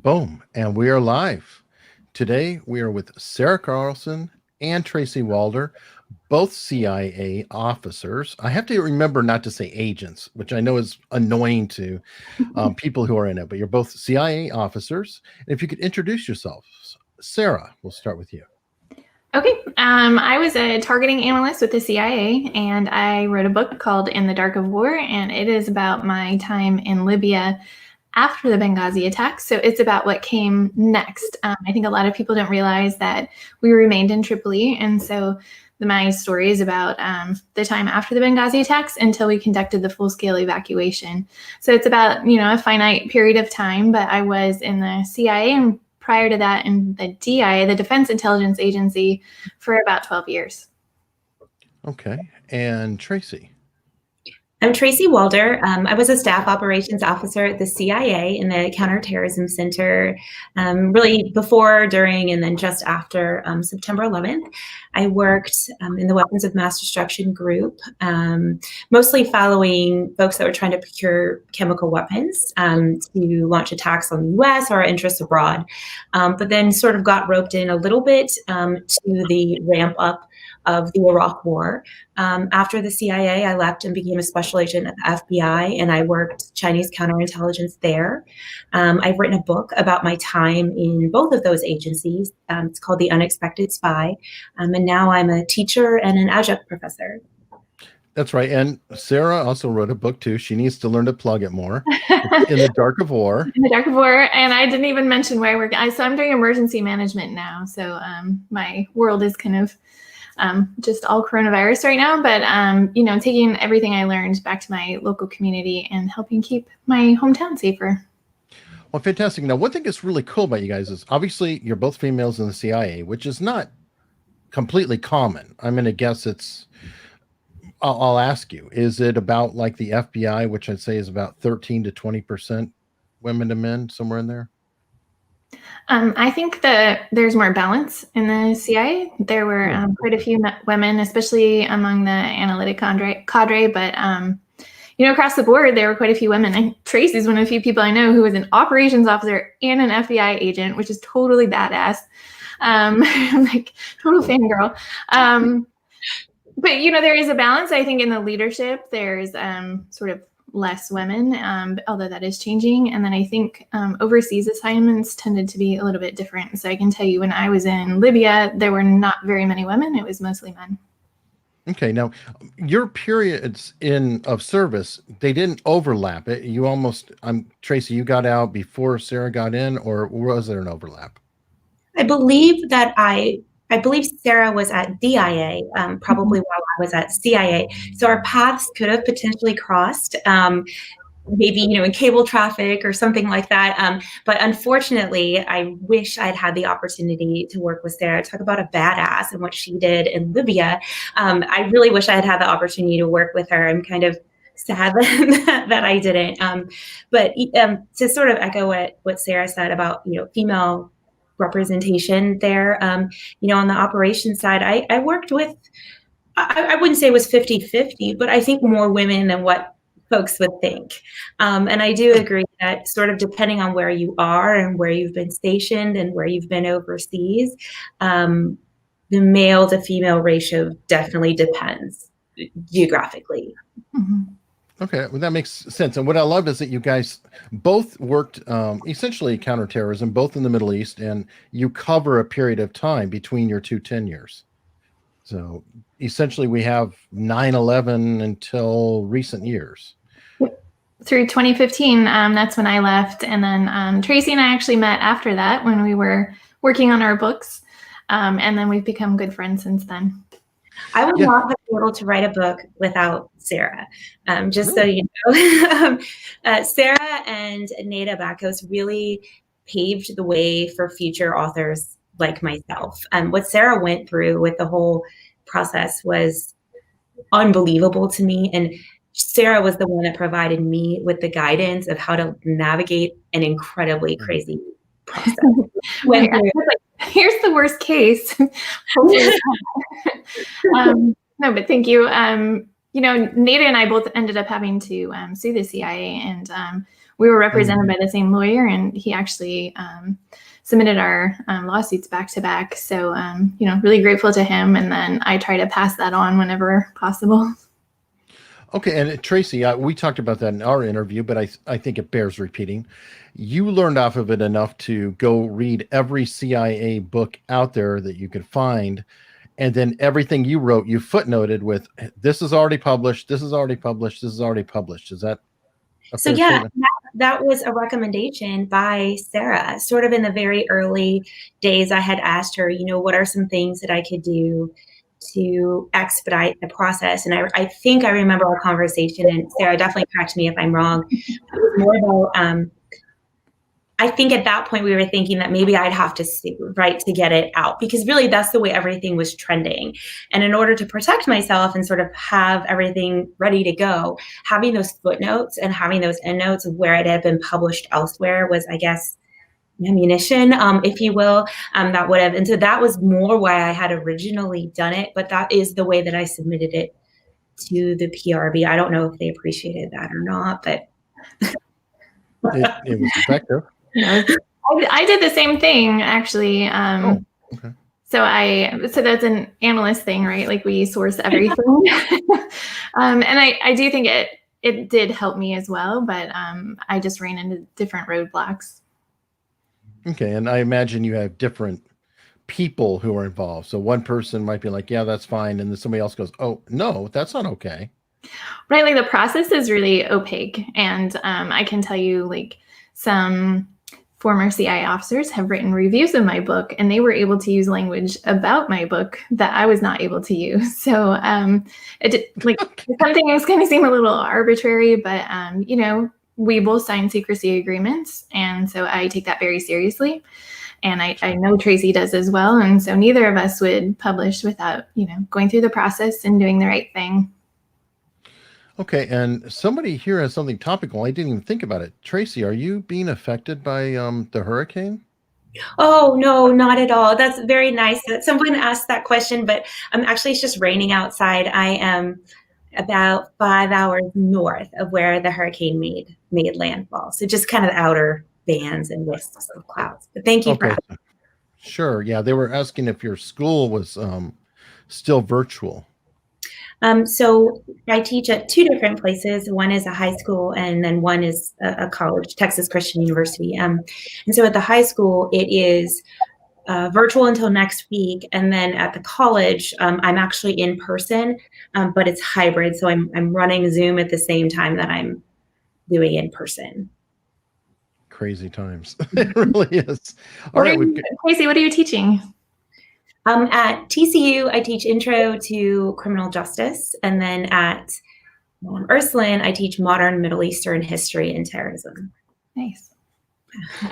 Boom. And we are live. Today we are with Sarah Carlson and Tracy Walder, both CIA officers. I have to remember not to say agents, which I know is annoying to people who are in it, but you're both CIA officers. And if you could introduce yourselves. Sarah, we'll start with you. Okay. I was a targeting analyst with the CIA, and I wrote a book called In the Dark of War, and it is about my time in Libya after the Benghazi attacks. So it's about what came next. I think a lot of people don't realize that we remained in Tripoli, and so my story is about the time after the Benghazi attacks until we conducted the full-scale evacuation. So it's about, a finite period of time, but I was in the CIA and prior to that in the DI, the Defense Intelligence Agency, for about 12 years. Okay. And Tracy. I'm Tracy Walder. I was a staff operations officer at the CIA in the Counterterrorism Center, really before, during, and then just after September 11th. I worked in the Weapons of Mass Destruction group, mostly following folks that were trying to procure chemical weapons to launch attacks on the US or our interests abroad, but then sort of got roped in a little bit to the ramp up of the Iraq War. After the CIA, I left and became a special agent at the FBI, and I worked Chinese counterintelligence there. I've written a book about my time in both of those agencies. It's called The Unexpected Spy, and now I'm a teacher and an adjunct professor. That's right. And Sarah also wrote a book too. She needs to learn to plug it more. In the Dark of War. In the Dark of War. And I didn't even mention where I work. So I'm doing emergency management now. So my world is kind of just all coronavirus right now, but taking everything I learned back to my local community and helping keep my hometown safer. Well, fantastic. Now, one thing that's really cool about you guys is obviously you're both females in the CIA, which is not completely common. I'm going to guess I'll ask you, is it about like the FBI, which I'd say is about 13 to 20% women to men, somewhere in there? I think that there's more balance in the CIA. There were quite a few women, especially among the analytic cadre, but across the board, there were quite a few women. And Tracy's one of the few people I know who was an operations officer and an FBI agent, which is totally badass. Like total fangirl. But there is a balance. I think in the leadership, there's sort of less women, although that is changing. And then I think overseas assignments tended to be a little bit different. So I can tell you when I was in Libya, there were not very many women. It was mostly men. Okay. Now, your periods of service, they didn't overlap. Tracy, you got out before Sarah got in, or was there an overlap? I believe Sarah was at DIA, probably while I was at CIA. So our paths could have potentially crossed, maybe, in cable traffic or something like that. But unfortunately, I wish I'd had the opportunity to work with Sarah. Talk about a badass and what she did in Libya. I really wish I had had the opportunity to work with her. I'm kind of sad that I didn't. But to sort of echo what Sarah said about, female representation there. On the operations side, I worked with, I wouldn't say it was 50-50, but I think more women than what folks would think. And I do agree that sort of depending on where you are and where you've been stationed and where you've been overseas, the male to female ratio definitely depends geographically. Mm-hmm. Okay, well, that makes sense. And what I love is that you guys both worked essentially counterterrorism, both in the Middle East, and you cover a period of time between your two tenures. So essentially we have 9/11 until recent years. Through 2015, that's when I left. And then Tracy and I actually met after that when we were working on our books. And then we've become good friends since then. I would not have been able to write a book without Sarah. Just so you know, Sarah and Nada Bakos really paved the way for future authors like myself. What Sarah went through with the whole process was unbelievable to me. And Sarah was the one that provided me with the guidance of how to navigate an incredibly crazy process. Here's the worst case. No, but thank you. Nada and I both ended up having to sue the CIA, and we were represented by the same lawyer, and he actually submitted our lawsuits back to back. So, really grateful to him. And then I try to pass that on whenever possible. Okay, and Tracy, we talked about that in our interview, but I think it bears repeating. You learned off of it enough to go read every CIA book out there that you could find, and then everything you wrote, you footnoted with, this is already published, this is already published, this is already published. Is that a fair statement? That was a recommendation by Sarah. Sort of in the very early days, I had asked her, what are some things that I could do to expedite the process? And I think I remember our conversation, and Sarah, definitely correct me if I'm wrong. It was more about, I think at that point we were thinking that maybe I'd have to sue, right, to get it out, because really that's the way everything was trending. And in order to protect myself and sort of have everything ready to go, having those footnotes and having those endnotes of where it had been published elsewhere was, I guess, ammunition, if you will, that would have, and so that was more why I had originally done it, but that is the way that I submitted it to the PRB. I don't know if they appreciated that or not, but it was effective. I did the same thing, actually. Okay. So that's an analyst thing, right? Like, we source everything. And I do think it did help me as well, but I just ran into different roadblocks. Okay, and I imagine you have different people who are involved. So one person might be like, yeah, that's fine. And then somebody else goes, oh, no, that's not okay. Right. Like, the process is really opaque. And I can tell you, like, some former CIA officers have written reviews of my book, and they were able to use language about my book that I was not able to use. So something is going to seem a little arbitrary, but we both signed secrecy agreements, and so I take that very seriously. And I know Tracy does as well. And so neither of us would publish without, going through the process and doing the right thing. Okay, and somebody here has something topical. I didn't even think about it. Tracy, are you being affected by the hurricane? Oh, no, not at all. That's very nice that someone asked that question, but actually it's just raining outside. I am about 5 hours north of where the hurricane made landfall. So just kind of outer bands and wisps of clouds. But thank you for asking. Sure. Yeah, they were asking if your school was still virtual. So I teach at 2 different places. One is a high school, and then one is a college, Texas Christian University. And so at the high school, it is virtual until next week. And then at the college, I'm actually in person, but it's hybrid. So I'm running Zoom at the same time that I'm doing in person. Crazy times. It really is. Tracy, what are you teaching? At TCU, I teach Intro to Criminal Justice. And then at Ursuline, I teach Modern Middle Eastern History and Terrorism. Nice.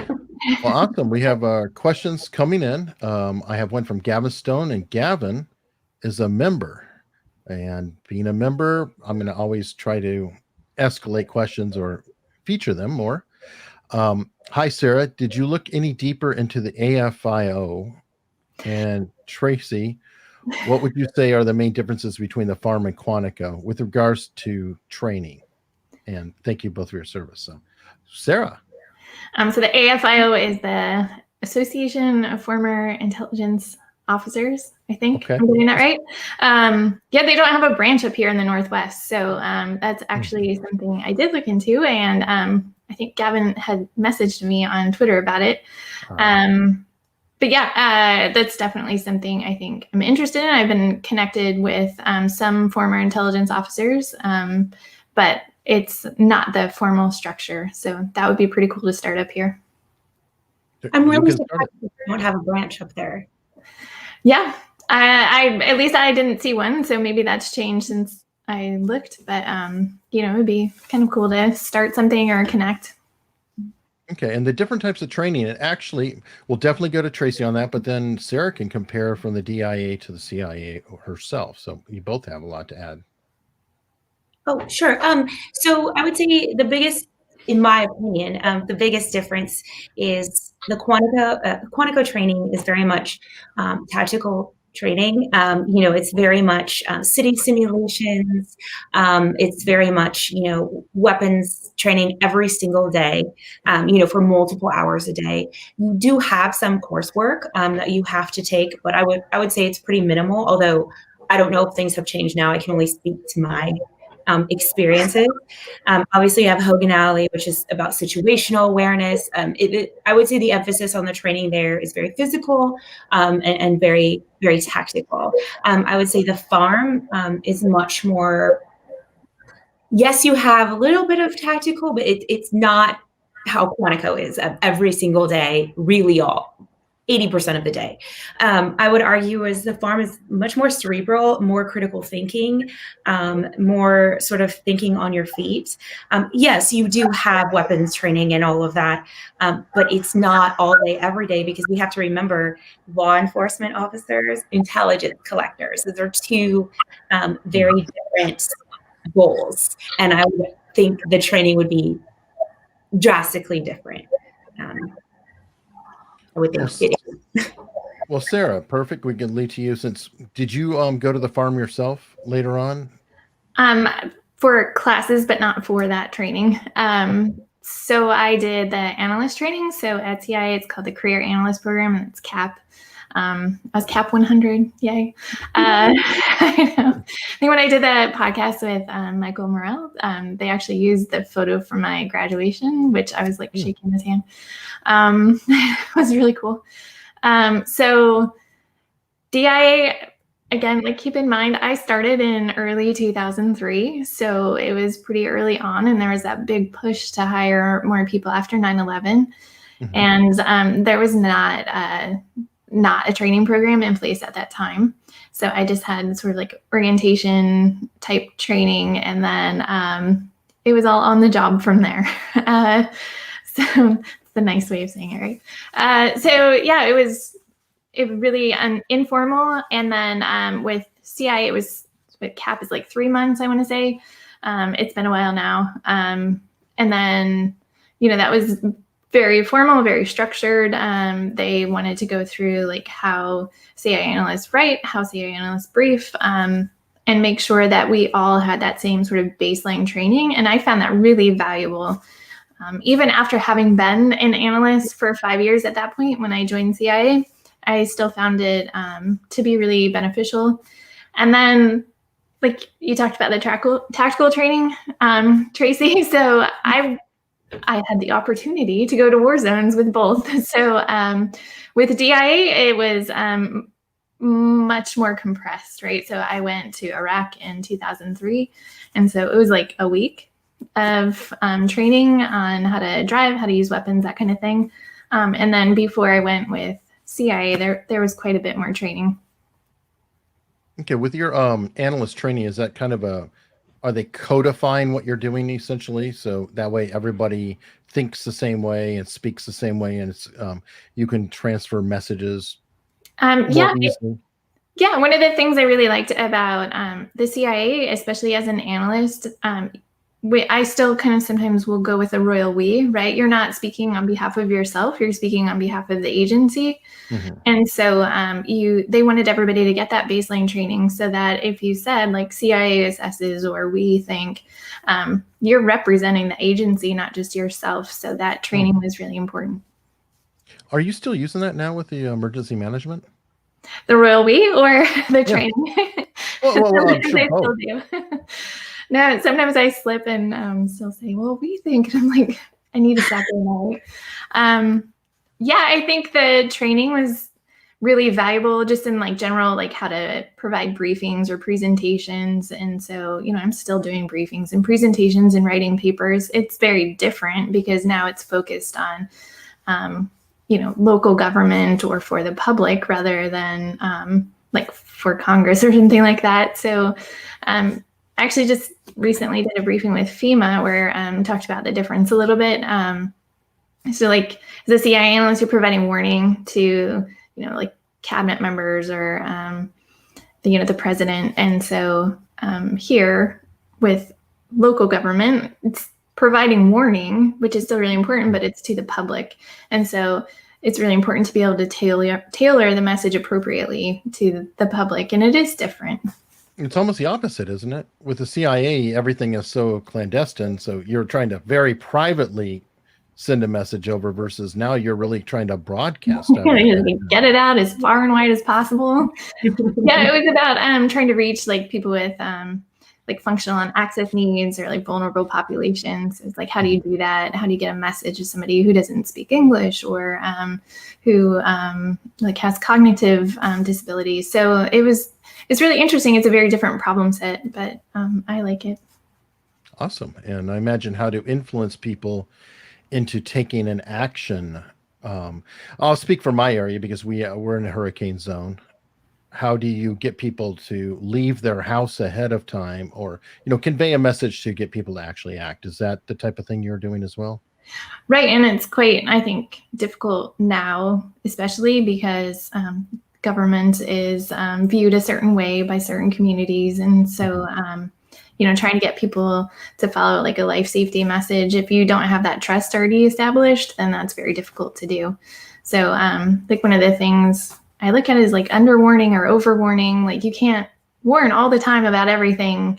Well, awesome. We have questions coming in. I have one from Gavin Stone, and Gavin is a member. And being a member, I'm going to always try to escalate questions or feature them more. Hi, Sarah. Did you look any deeper into the AFIO? And Tracy, what would you say are the main differences between the Farm and Quantico with regards to training? And thank you both for your service. So, Sarah. So the AFIO is the Association of Former Intelligence Officers, I think. Okay. I'm getting that right. They don't have a branch up here in the Northwest. So that's actually something I did look into. And I think Gavin had messaged me on Twitter about it. But yeah, that's definitely something I think I'm interested in. I've been connected with some former intelligence officers, but it's not the formal structure. So that would be pretty cool to start up here. I'm really surprised we don't have a branch up there. Yeah, I at least I didn't see one. So maybe that's changed since I looked. But, it would be kind of cool to start something or connect. Okay, and the different types of training, and actually, we'll definitely go to Tracy on that, but then Sarah can compare from the DIA to the CIA herself. So you both have a lot to add. Oh, sure. So I would say the biggest, in my opinion, the biggest difference is the Quantico training is very much tactical training. It's very much city simulations. It's very much, weapons training every single day, for multiple hours a day. You do have some coursework that you have to take, but I would say it's pretty minimal, although I don't know if things have changed now. I can only speak to my experiences. Obviously, you have Hogan Alley, which is about situational awareness. I would say the emphasis on the training there is very physical and very, very tactical. I would say the farm is much more, yes, you have a little bit of tactical, but it's not how Quantico is every single day, really 80% of the day. I would argue as the farm is much more cerebral, more critical thinking, more sort of thinking on your feet. Yes, you do have weapons training and all of that, but it's not all day, every day, because we have to remember law enforcement officers, intelligence collectors. Those are two very different goals. And I would think the training would be drastically different. I would think it is. Well, Sarah, perfect. We can lead to you. Did you go to the farm yourself later on? For classes, but not for that training. So I did the analyst training. So at CIA, it's called the Career Analyst Program, and it's CAP. I was CAP 100. Yay. I know. I think when I did that podcast with Michael Morrell, they actually used the photo from my graduation, which I was like shaking his hand. It was really cool. So DIA, again, like keep in mind, I started in early 2003. So it was pretty early on, and there was that big push to hire more people after 9/11. And there was not a training program in place at that time. So I just had sort of like orientation type training, and then it was all on the job from there. So it's the nice way of saying it, right? So yeah, it was really informal. And then with CI, with CAP is like 3 months, I want to say. It's been a while now. And then, that was very formal, very structured. They wanted to go through like how CIA analysts write, how CIA analysts brief, and make sure that we all had that same sort of baseline training. And I found that really valuable. Even after having been an analyst for 5 years at that point, when I joined CIA, I still found it to be really beneficial. And then, like you talked about the tactical training, Tracy. So I had the opportunity to go to war zones with both. So with DIA, it was much more compressed, right? So I went to Iraq in 2003. And so it was like a week of training on how to drive, how to use weapons, that kind of thing. And then before I went with CIA, there was quite a bit more training. Okay, with your analyst training, is that kind of are they codifying what you're doing essentially? So that way everybody thinks the same way and speaks the same way, and it's you can transfer messages more easily. Yeah, one of the things I really liked about the CIA, especially as an analyst, I still kind of sometimes will go with a royal we, right? You're not speaking on behalf of yourself, you're speaking on behalf of the agency. And so they wanted everybody to get that baseline training so that if you said like CIA assesses or we think, you're representing the agency, not just yourself. So that training was really important. Are you still using that now with the emergency management? The royal we or the training? Well, I'm sure both. Still do. No, sometimes I slip and still say, well, we think, and I'm like, I need to stop doing that. Yeah, I think the training was really valuable just in like general, like how to provide briefings or presentations. And so, I'm still doing briefings and presentations and writing papers. It's very different because now it's focused on, local government or for the public rather than like for Congress or something like that. So, I actually just recently did a briefing with FEMA where talked about the difference a little bit. So like as a CIA analyst, you're providing warning to, like cabinet members or, the president. And so here with local government, it's providing warning, which is still really important, but it's to the public. And so it's really important to be able to tailor the message appropriately to the public, and it is different. It's almost the opposite, isn't it? With the CIA, everything is so clandestine, so you're trying to very privately send a message over versus now you're really trying to broadcast get it out as far and wide as possible. Yeah, it was about trying to reach like people with like functional and access needs or like vulnerable populations. It's like, how do you do that? How do you get a message to somebody who doesn't speak English or who like has cognitive disabilities? So it's really interesting. It's a very different problem set, but I like it. Awesome. And I imagine how to influence people into taking an action. I'll speak for my area because we're in a hurricane zone. How do you get people to leave their house ahead of time or, convey a message to get people to actually act? Is that the type of thing you're doing as well? Right. And it's quite, I think, difficult now, especially because government is viewed a certain way by certain communities. And so, trying to get people to follow like a life safety message, if you don't have that trust already established, then that's very difficult to do. So like one of the things I look at is like underwarning or overwarning. Like you can't warn all the time about everything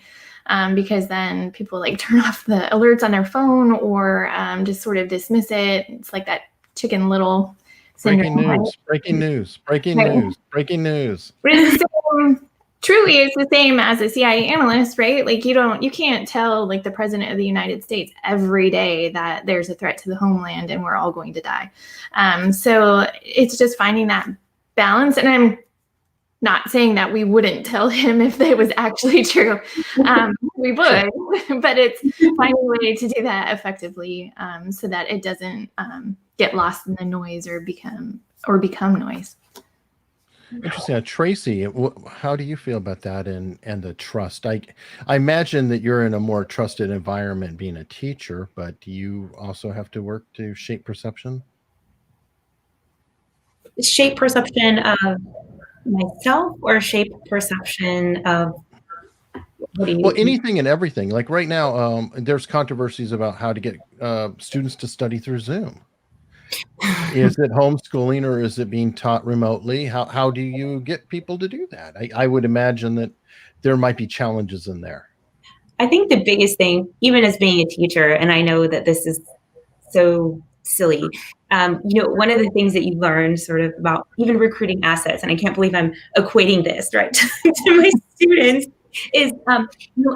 because then people like turn off the alerts on their phone or just sort of dismiss it. It's like that Chicken Little syndrome. Breaking news. Truly, it's the same as a CIA analyst, right? Like you can't tell like the president of the United States every day that there's a threat to the homeland and we're all going to die. So it's just finding that balance. And I'm not saying that we wouldn't tell him if it was actually true. We would, but it's finding a way to do that effectively so that it doesn't get lost in the noise or become noise. Interesting. Tracy, how do you feel about that and the trust? I imagine that you're in a more trusted environment being a teacher, but do you also have to work to shape perception? Shape perception of myself or shape perception of well, anything and everything. Like right now, there's controversies about how to get students to study through Zoom. Is it homeschooling or is it being taught remotely? How do you get people to do that? I would imagine that there might be challenges in there. I think the biggest thing, even as being a teacher, and I know that this is so silly, one of the things that you learn sort of about even recruiting assets, and I can't believe I'm equating this, right, to my students, is,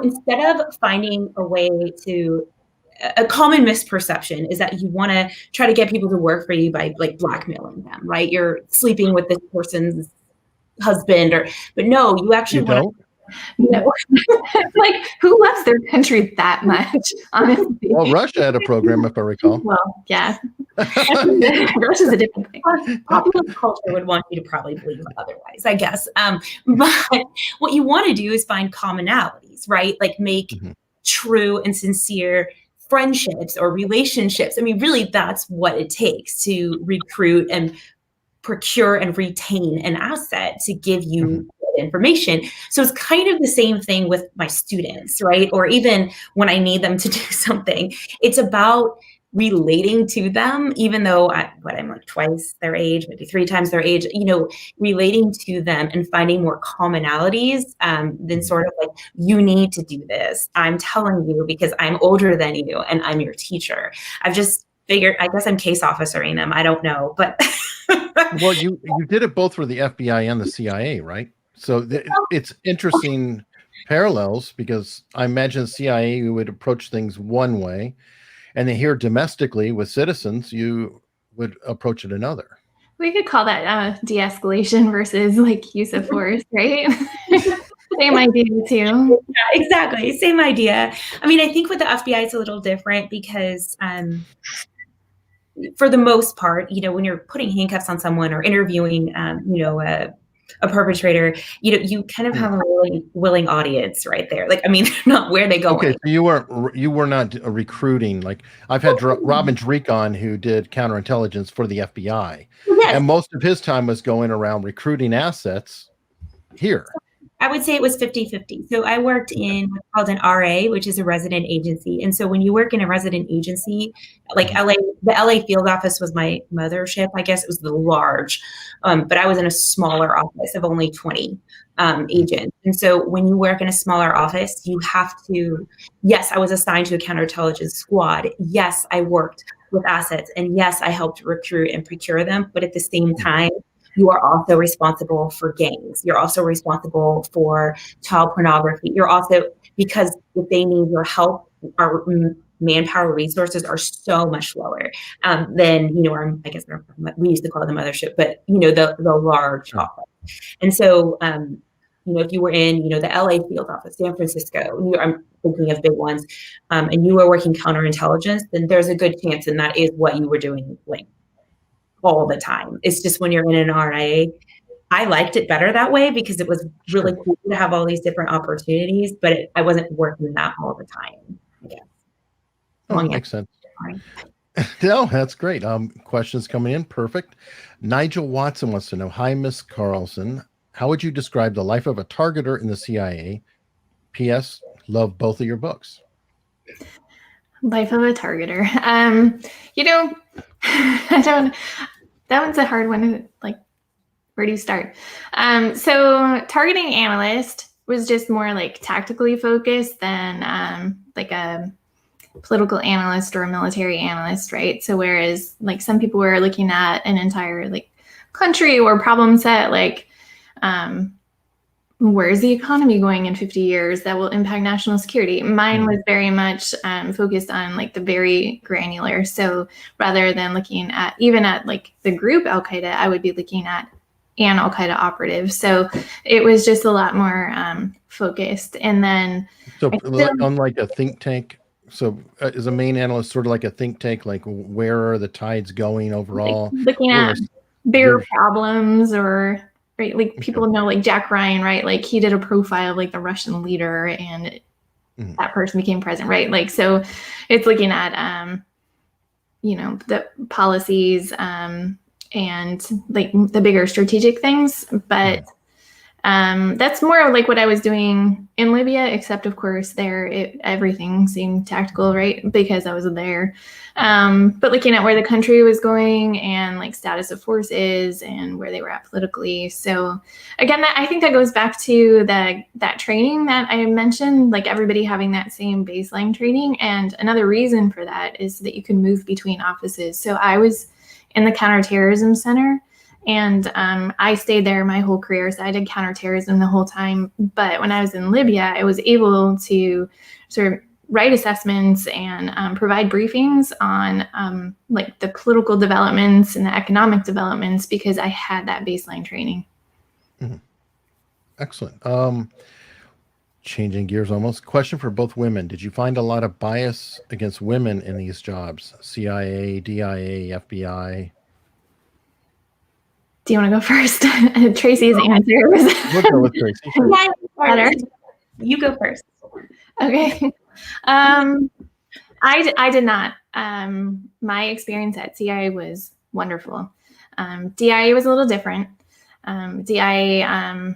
instead of finding a way to a common misperception is that you want to try to get people to work for you by like blackmailing them, right? You're sleeping with this person's husband but no, you actually want to. No. Like who loves their country that much, honestly? Well, Russia had a program, if I recall. Well, yeah. Russia's a different thing. Popular culture would want you to probably believe otherwise, I guess. But what you want to do is find commonalities, right? Like make true and sincere friendships or relationships. I mean, really, that's what it takes to recruit and procure and retain an asset to give you information. So it's kind of the same thing with my students, right? Or even when I need them to do something, it's about relating to them, even though I'm like twice their age, maybe 3 times their age, relating to them and finding more commonalities than sort of like, you need to do this. I'm telling you because I'm older than you and I'm your teacher. I've just figured, I guess I'm case officering them. I don't know, but. Well, you did it both for the FBI and the CIA, right? So it's interesting parallels because I imagine the CIA would approach things one way. And then here domestically with citizens, you would approach it another. We could call that de-escalation versus like use of force, right? Same idea too. Yeah, exactly. Same idea. I mean, I think with the FBI, it's a little different because for the most part, when you're putting handcuffs on someone or interviewing, a perpetrator, you kind of have a really willing audience right there. Like, I mean, not where they go. Okay, so you were not recruiting. Like I've had Robin Drecon who did counterintelligence for the FBI, yes. And most of his time was going around recruiting assets here. I would say it was 50-50. So I worked in what's called an RA, which is a resident agency. And so when you work in a resident agency, like the LA field office was my mothership. I guess it was the large, but I was in a smaller office of only 20 agents. And so when you work in a smaller office, you have to, yes, I was assigned to a counterintelligence squad. Yes, I worked with assets. And yes, I helped recruit and procure them. But at the same time, you are also responsible for gangs. You're also responsible for child pornography. You're also, because if they need your help, our manpower resources are so much lower than, I guess we used to call it the mothership, but, the large office. And so, if you were in, the LA field office, San Francisco, I'm thinking of big ones, and you were working counterintelligence, then there's a good chance, and that is what you were doing, like, all the time. It's just when you're in an RIA, I liked it better that way because it was really cool to have all these different opportunities, but I wasn't working that all the time, I guess. Oh, makes sense. No, that's great. Questions coming in. Perfect. Nigel Watson wants to know, hi, Miss Carlson. How would you describe the life of a targeter in the CIA? P.S. Love both of your books. Life of a targeter. That one's a hard one. Like, where do you start? So Targeting Analyst was just more like tactically focused than like a political analyst or a military analyst, right? So whereas like some people were looking at an entire like country or problem set, like where's the economy going in 50 years that will impact national security? Mine was very much focused on like the very granular. So rather than looking at even at like the group Al-Qaeda, I would be looking at an Al-Qaeda operative. So it was just a lot more focused. And then unlike a think tank. So is a main analyst sort of like a think tank, like where are the tides going overall? Like looking at bigger problems or right, like people know like Jack Ryan, right? Like he did a profile of like the Russian leader and that person became president, right? Like, so it's looking at, the policies and like the bigger strategic things. But that's more like what I was doing in Libya, except of course there, everything seemed tactical, right? Because I was there. But looking at where the country was going and like status of forces and where they were at politically. So again, I think that goes back to that training that I mentioned, like everybody having that same baseline training. And another reason for that is that you can move between offices. So I was in the Counterterrorism Center. And I stayed there my whole career. So I did counterterrorism the whole time. But when I was in Libya, I was able to sort of write assessments and provide briefings on like the political developments and the economic developments because I had that baseline training. Excellent. Changing gears almost. Question for both women. Did you find a lot of bias against women in these jobs? CIA, DIA, FBI? Do you want to go first? Tracy's answer was. We'll go with Tracy. Better. You go first. Okay. I did not. My experience at CIA was wonderful. DIA was a little different. DIA,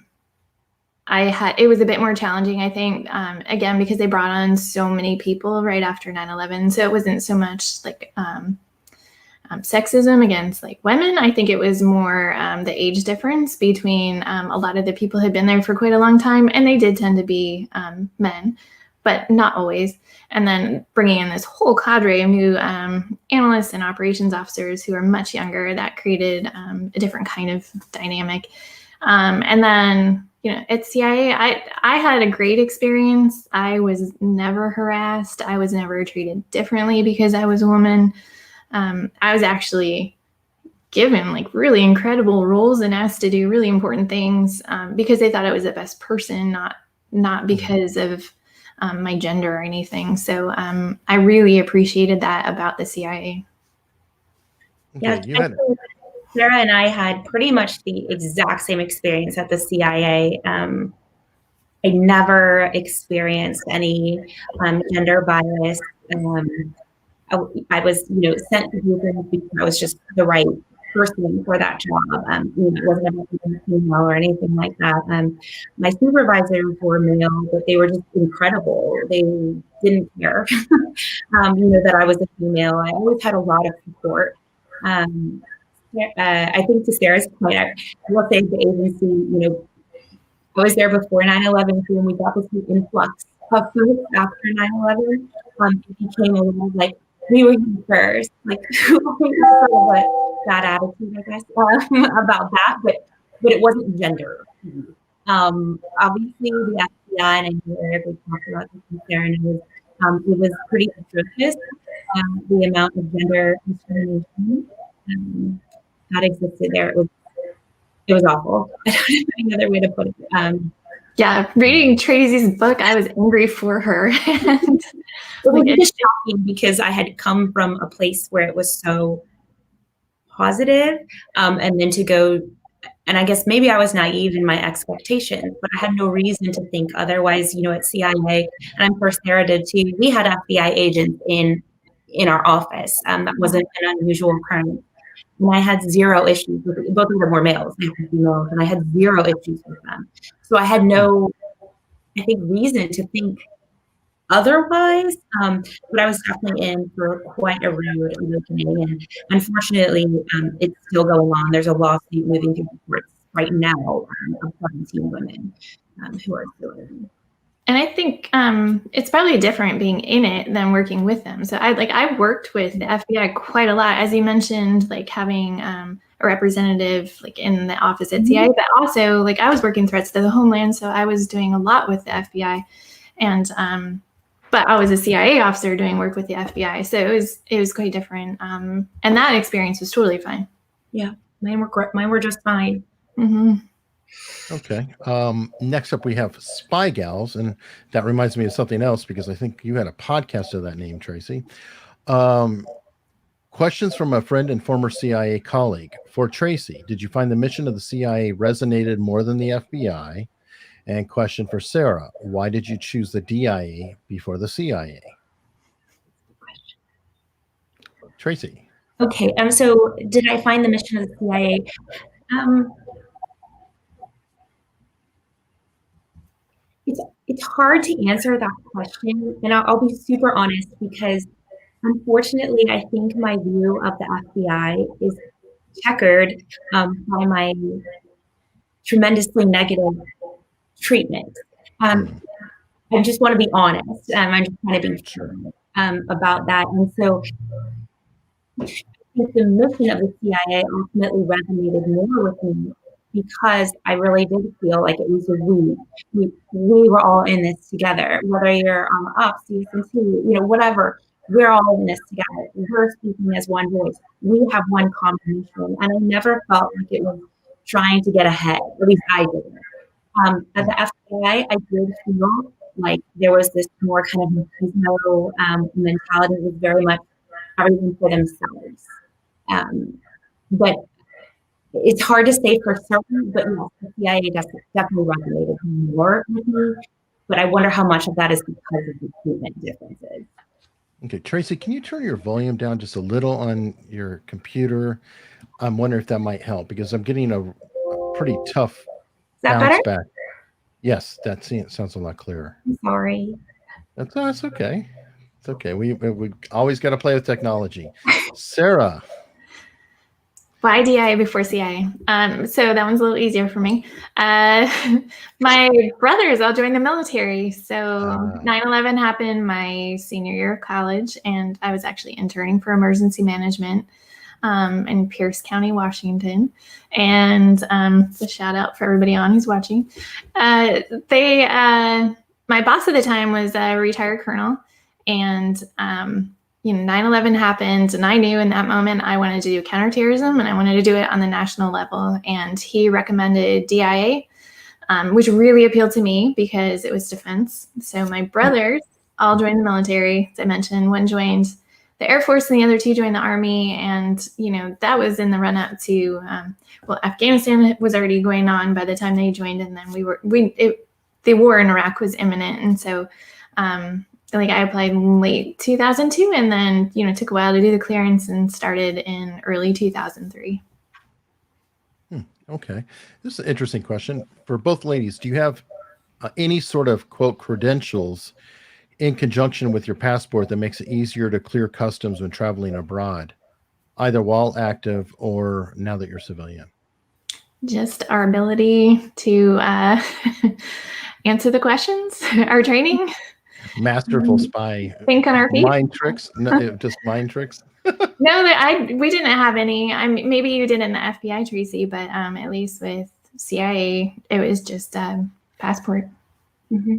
it was a bit more challenging, I think, again, because they brought on so many people right after 9/11. So it wasn't so much like sexism against like women. I think it was more the age difference between a lot of the people had been there for quite a long time, and they did tend to be men, but not always. And then bringing in this whole cadre of new analysts and operations officers who are much younger, that created a different kind of dynamic. And then, at CIA, I had a great experience. I was never harassed. I was never treated differently because I was a woman. I was actually given like really incredible roles and asked to do really important things because they thought I was the best person, not because of my gender or anything. So I really appreciated that about the CIA. Yeah, Sarah and I had pretty much the exact same experience at the CIA. I never experienced any gender bias. I was, sent to do things because I was just the right person for that job. It wasn't about being female or anything like that. My supervisors were male, but they were just incredible. They didn't care, that I was a female. I always had a lot of support. I think to Sarah's point, I will say the agency, I was there before 9/11 too, and we got this influx of folks after 9/11. It became a little like, we were here first, like sort of a bad attitude, I guess, about that, but it wasn't gender. Obviously, the FBI, and I know Eric talked about this with Sarah, and it was pretty atrocious, the amount of gender discrimination that existed there. It was awful. I don't have any other way to put it. Yeah, reading Tracy's book, I was angry for her. And it was just shocking because I had come from a place where it was so positive, and then to go, and I guess maybe I was naive in my expectations, but I had no reason to think otherwise. At CIA, and I'm sure Sarah did too, we had FBI agents in our office. That wasn't an unusual occurrence. And I had zero issues with it. Both of them were males, and I had zero issues with them. So I had no, I think, reason to think otherwise. But I was definitely in for quite a rude awakening. And unfortunately, it's still going on. There's a lawsuit moving through the courts right now of 17 women who are still in. And I think it's probably different being in it than working with them. So I worked with the FBI quite a lot, as you mentioned, like having a representative like in the office at CIA, but also like I was working threats to the Homeland, so I was doing a lot with the FBI, and but I was a CIA officer doing work with the FBI, so it was quite different. And that experience was totally fine. Yeah, mine were just fine. Mm-hmm. Okay. Next up, we have Spy Gals, and that reminds me of something else because I think you had a podcast of that name, Tracy. Questions from a friend and former CIA colleague. For Tracy, did you find the mission of the CIA resonated more than the FBI? And question for Sarah, why did you choose the DIA before the CIA? Tracy. Okay. So did I find the mission of the CIA? It's hard to answer that question, and I'll be super honest because unfortunately, I think my view of the FBI is checkered by my tremendously negative treatment. I just want to be honest. I'm just trying to be sure about that. And so I think the mission of the CIA ultimately resonated more with me because I really did feel like it was a we were all in this together, whether you're on the ops, CSNT, whatever. We're all in this together. We're speaking as one voice. We have one common mission. And I never felt like it was trying to get ahead. At least I didn't. At the FBI, I did feel like there was this more kind of machismo mentality. It was very much everything for themselves. But it's hard to say for certain, but yes, the CIA definitely resonated more with me. But I wonder how much of that is because of the treatment differences. Okay, Tracy, can you turn your volume down just a little on your computer? I'm wondering if that might help because I'm getting a pretty tough bounce back. Yes, that sounds a lot clearer. I'm sorry. That's okay. It's okay. We always got to play with technology. Sarah. Why DIA before CIA? So that one's a little easier for me. My brothers all joined the military. So 9/11 happened my senior year of college, and I was actually interning for emergency management in Pierce County, Washington. And a shout out for everybody on who's watching. My boss at the time was a retired colonel, and 9/11 happened, and I knew in that moment I wanted to do counterterrorism, and I wanted to do it on the national level. And he recommended DIA, which really appealed to me because it was defense. So my brothers all joined the military. As I mentioned, one joined the Air Force, and the other two joined the Army. And that was in the run up to Afghanistan was already going on by the time they joined, and then the war in Iraq was imminent, and so. I applied in late 2002, and then, it took a while to do the clearance and started in early 2003. Okay. This is an interesting question for both ladies. Do you have any sort of quote credentials in conjunction with your passport that makes it easier to clear customs when traveling abroad, either while active or now that you're civilian? Just our ability to answer the questions, our training, Masterful spy. think on our feet. Mind tricks? No, just mind tricks? No, we didn't have any. Maybe you did in the FBI, Tracy, but at least with CIA, it was just passport. Mm-hmm.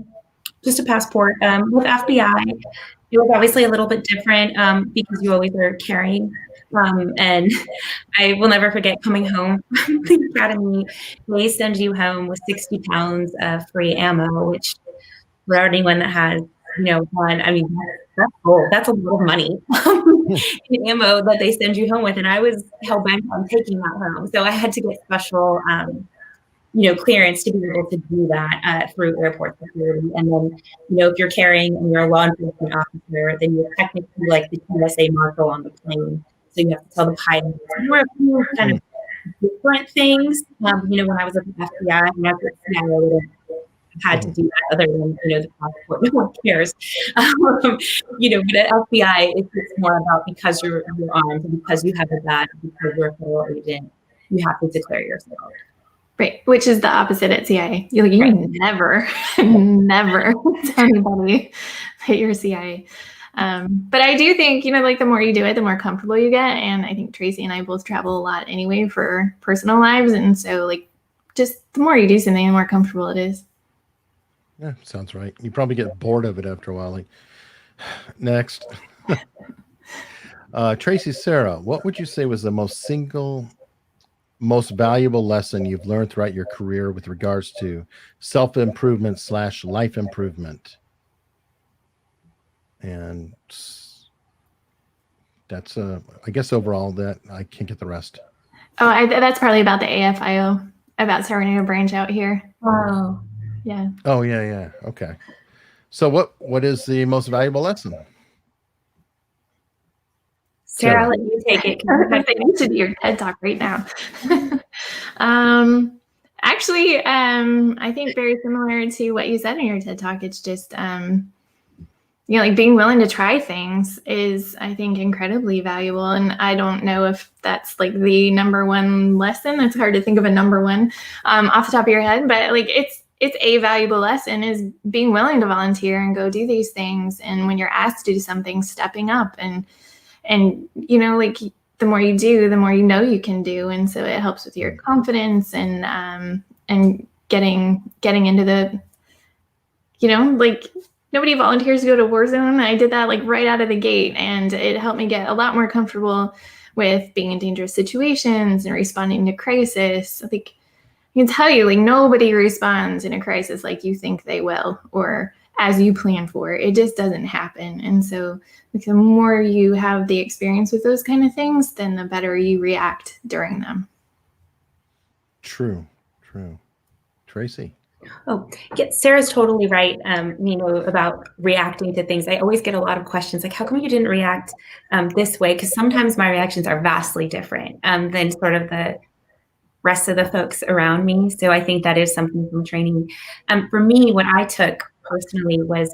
Just a passport. With FBI, it was obviously a little bit different because you always are carrying. And I will never forget coming home from the academy. They send you home with 60 pounds of free ammo, which for anyone that has, one, I mean, that's cool. That's a lot of money in ammo that they send you home with. And I was hell bent on taking that home. So I had to get special clearance to be able to do that through airport security. And then, if you're carrying and you're a law enforcement officer, then you're technically like the TSA marshal on the plane. So you have to tell the pilot. There were a few kind of different things. When I was at the FBI and after CIA, I would have had to do that other than, the passport. No one cares. But at FBI, it's more about because you're armed, and because you have a badge, because you're a federal agent, you have to declare yourself. Right, which is the opposite at CIA. You right. never tell anybody that you're CIA. But I do think, the more you do it, the more comfortable you get. And I think Tracy and I both travel a lot anyway for personal lives. And so, just the more you do something, the more comfortable it is. Yeah, sounds right. You probably get bored of it after a while. Next. Tracy, Sarah, what would you say was the most valuable lesson you've learned throughout your career with regards to self-improvement / life improvement? And that's I guess overall that I can't get the rest. Oh, that's probably about the AFIO, about starting a branch out here. Wow. Yeah. Oh yeah. Okay. So what is the most valuable lesson? Sarah, I'll let you take it. You should do your TED Talk right now. Actually, I think very similar to what you said in your TED Talk. It's just, being willing to try things is, I think, incredibly valuable. And I don't know if that's the number one lesson. It's hard to think of a number one off the top of your head, but it's a valuable lesson is being willing to volunteer and go do these things. And when you're asked to do something, stepping up and the more you do, the more you can do. And so it helps with your confidence and getting into the, nobody volunteers to go to war zone. I did that right out of the gate, and it helped me get a lot more comfortable with being in dangerous situations and responding to crisis. I can tell you, nobody responds in a crisis like you think they will, or as you plan for. It just doesn't happen. And so the more you have the experience with those kind of things, then the better you react during them. True. Tracy. Oh, yeah, Sarah's totally right. About reacting to things. I always get a lot of questions how come you didn't react this way? Because sometimes my reactions are vastly different than sort of the rest of the folks around me. So I think that is something from training. For me, what I took personally was,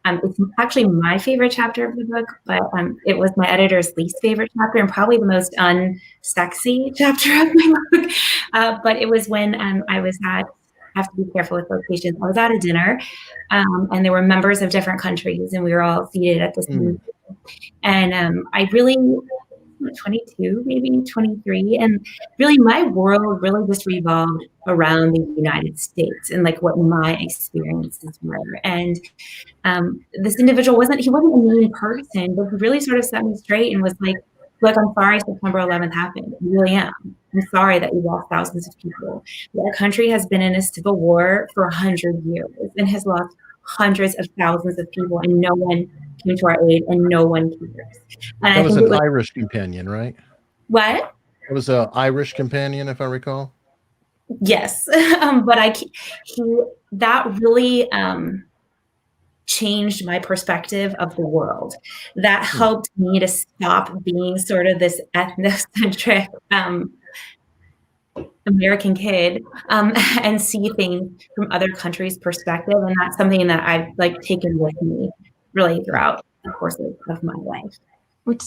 it's actually my favorite chapter of the book, but it was my editor's least favorite chapter and probably the most unsexy chapter of my book. But it was when I was at, I have to be careful with locations. I was at a dinner and there were members of different countries and we were all seated at the same table. And I really, 22, maybe 23. And really my world really just revolved around the United States and what my experiences were. And this individual wasn't a mean person, but he really sort of set me straight and was look, I'm sorry September 11th happened. I really am. I'm sorry that we lost thousands of people. Our country has been in a civil war for 100 years and has lost hundreds of thousands of people, and no one came to our aid, and no one cares. And that was an Irish companion, right? What? It was an Irish companion, if I recall. Yes, but that really changed my perspective of the world. That helped me to stop being sort of this ethnocentric American kid and see things from other countries' perspective. And that's something that I've like taken with me really throughout the course of my life. Which,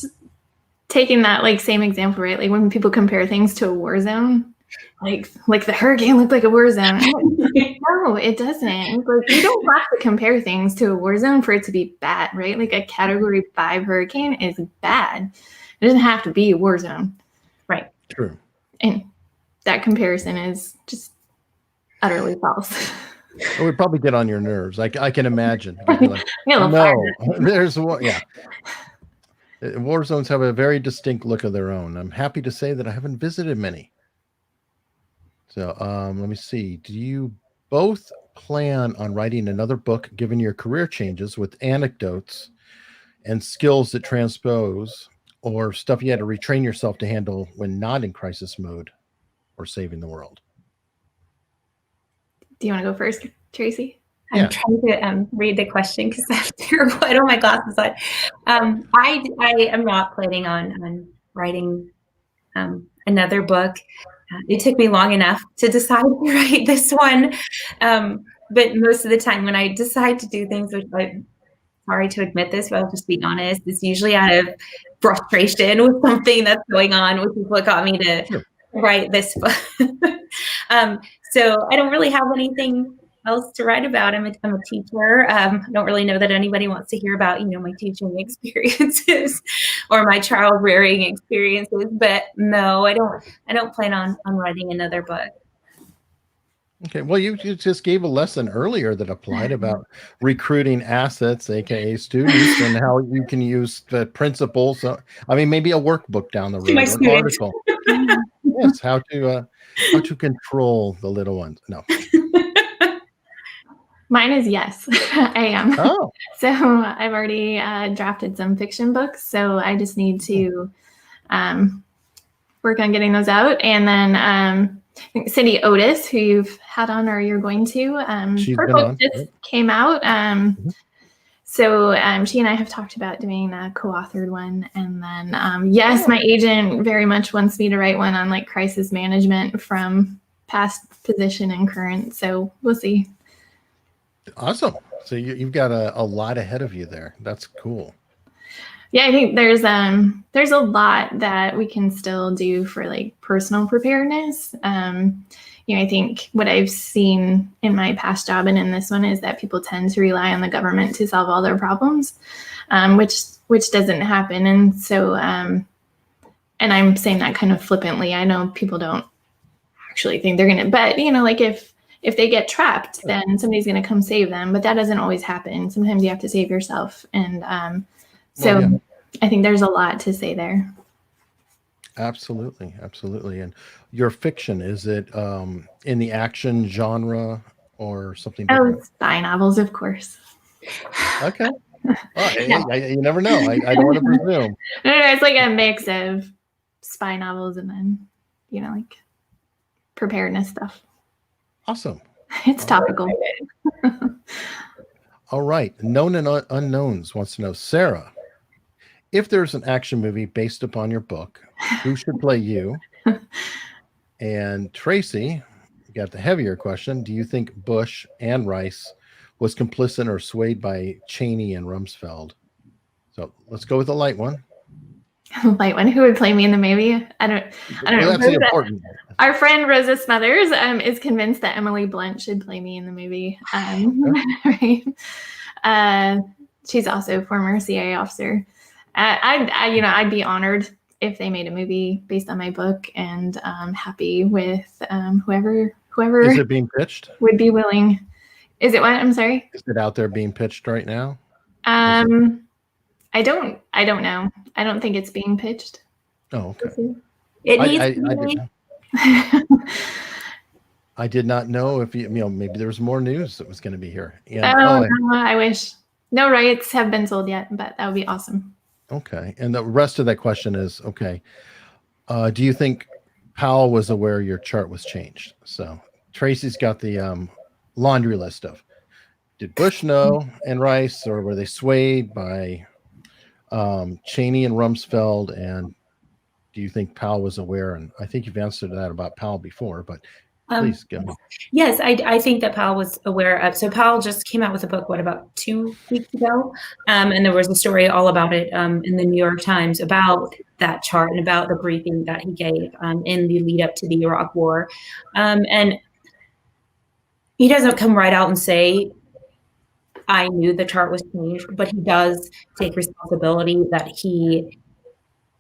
taking that like same example, right? Like when people compare things to a war zone, like the hurricane looked like a war zone. No, it doesn't. Like, you don't have to compare things to a war zone for it to be bad, right? Like a Category 5 hurricane is bad. It doesn't have to be a war zone. Right. True. And that comparison is just utterly false. It would probably get on your nerves. I can imagine. You'd be like, Yeah, no, there's one. Yeah. War zones have a very distinct look of their own. I'm happy to say that I haven't visited many. So let me see. Do you both plan on writing another book given your career changes with anecdotes and skills that transpose or stuff you had to retrain yourself to handle when not in crisis mode or saving the world? Do you want to go first, Tracy? I'm trying to read the question because I'm terrible. I don't have my glasses on. I am not planning on writing another book. It took me long enough to decide to write this one. But most of the time when I decide to do things, which I'm sorry to admit this, but I'll just be honest, it's usually out of frustration with something that's going on, which is what got me to write this book. So I don't really have anything else to write about. I'm a teacher. I don't really know that anybody wants to hear about, my teaching experiences or my child rearing experiences. But no, I don't plan on writing another book. Okay. Well, you just gave a lesson earlier that applied about recruiting assets, aka students, and how you can use the principles. I mean, maybe a workbook down the road, or an article. Yes, how to control the little ones. No. Mine is yes, I am. Oh. So I've already drafted some fiction books, so I just need to work on getting those out. And then I think Cindy Otis, who you've had on or you're going to, her book just came out. So she and I have talked about doing a co-authored one. And then, yes, my agent very much wants me to write one on like crisis management from past position and current. So we'll see. Awesome. So you've got a lot ahead of you there. That's cool. Yeah, I think there's a lot that we can still do for like personal preparedness. I think what I've seen in my past job and in this one is that people tend to rely on the government to solve all their problems, which doesn't happen. And so, and I'm saying that kind of flippantly. I know people don't actually think they're gonna, but like if they get trapped, then somebody's going to come save them. But that doesn't always happen. Sometimes you have to save yourself. And I think there's a lot to say there. Absolutely. Absolutely. And your fiction, is it in the action genre or something different? Oh, spy novels, of course. Okay. Oh, you never know. I don't want to presume. No, it's like a mix of spy novels and then, like preparedness stuff. Awesome. It's topical. All right. Known and Unknowns wants to know, Sarah, if there's an action movie based upon your book, who should play you? And Tracy, you got the heavier question. Do you think Bush and Rice was complicit or swayed by Cheney and Rumsfeld? So let's go with the light one. Light one. Who would play me in the movie? I don't know. That's important. Our friend Rosa Smothers is convinced that Emily Blunt should play me in the movie. Right. She's also a former CIA officer. I'd be honored if they made a movie based on my book, and happy with whoever Is it being pitched? Would be willing. Is it what? I'm sorry. Is it out there being pitched right now? I don't know. I don't think it's being pitched. Oh, okay. I did not know if maybe there was more news that was going to be here. No, I wish. No rights have been sold yet, but that would be awesome. Okay. And the rest of that question is, okay, do you think Powell was aware your chart was changed? So Tracy's got the laundry list of, did Bush know and Rice, or were they swayed by Cheney and Rumsfeld and do you think Powell was aware? And I think you've answered that about Powell before, but please go. Yes, I think that Powell was aware of. So Powell just came out with a book, about 2 weeks ago? And there was a story all about it in the New York Times about that chart and about the briefing that he gave in the lead up to the Iraq War. And he doesn't come right out and say, I knew the chart was changed, but he does take responsibility that he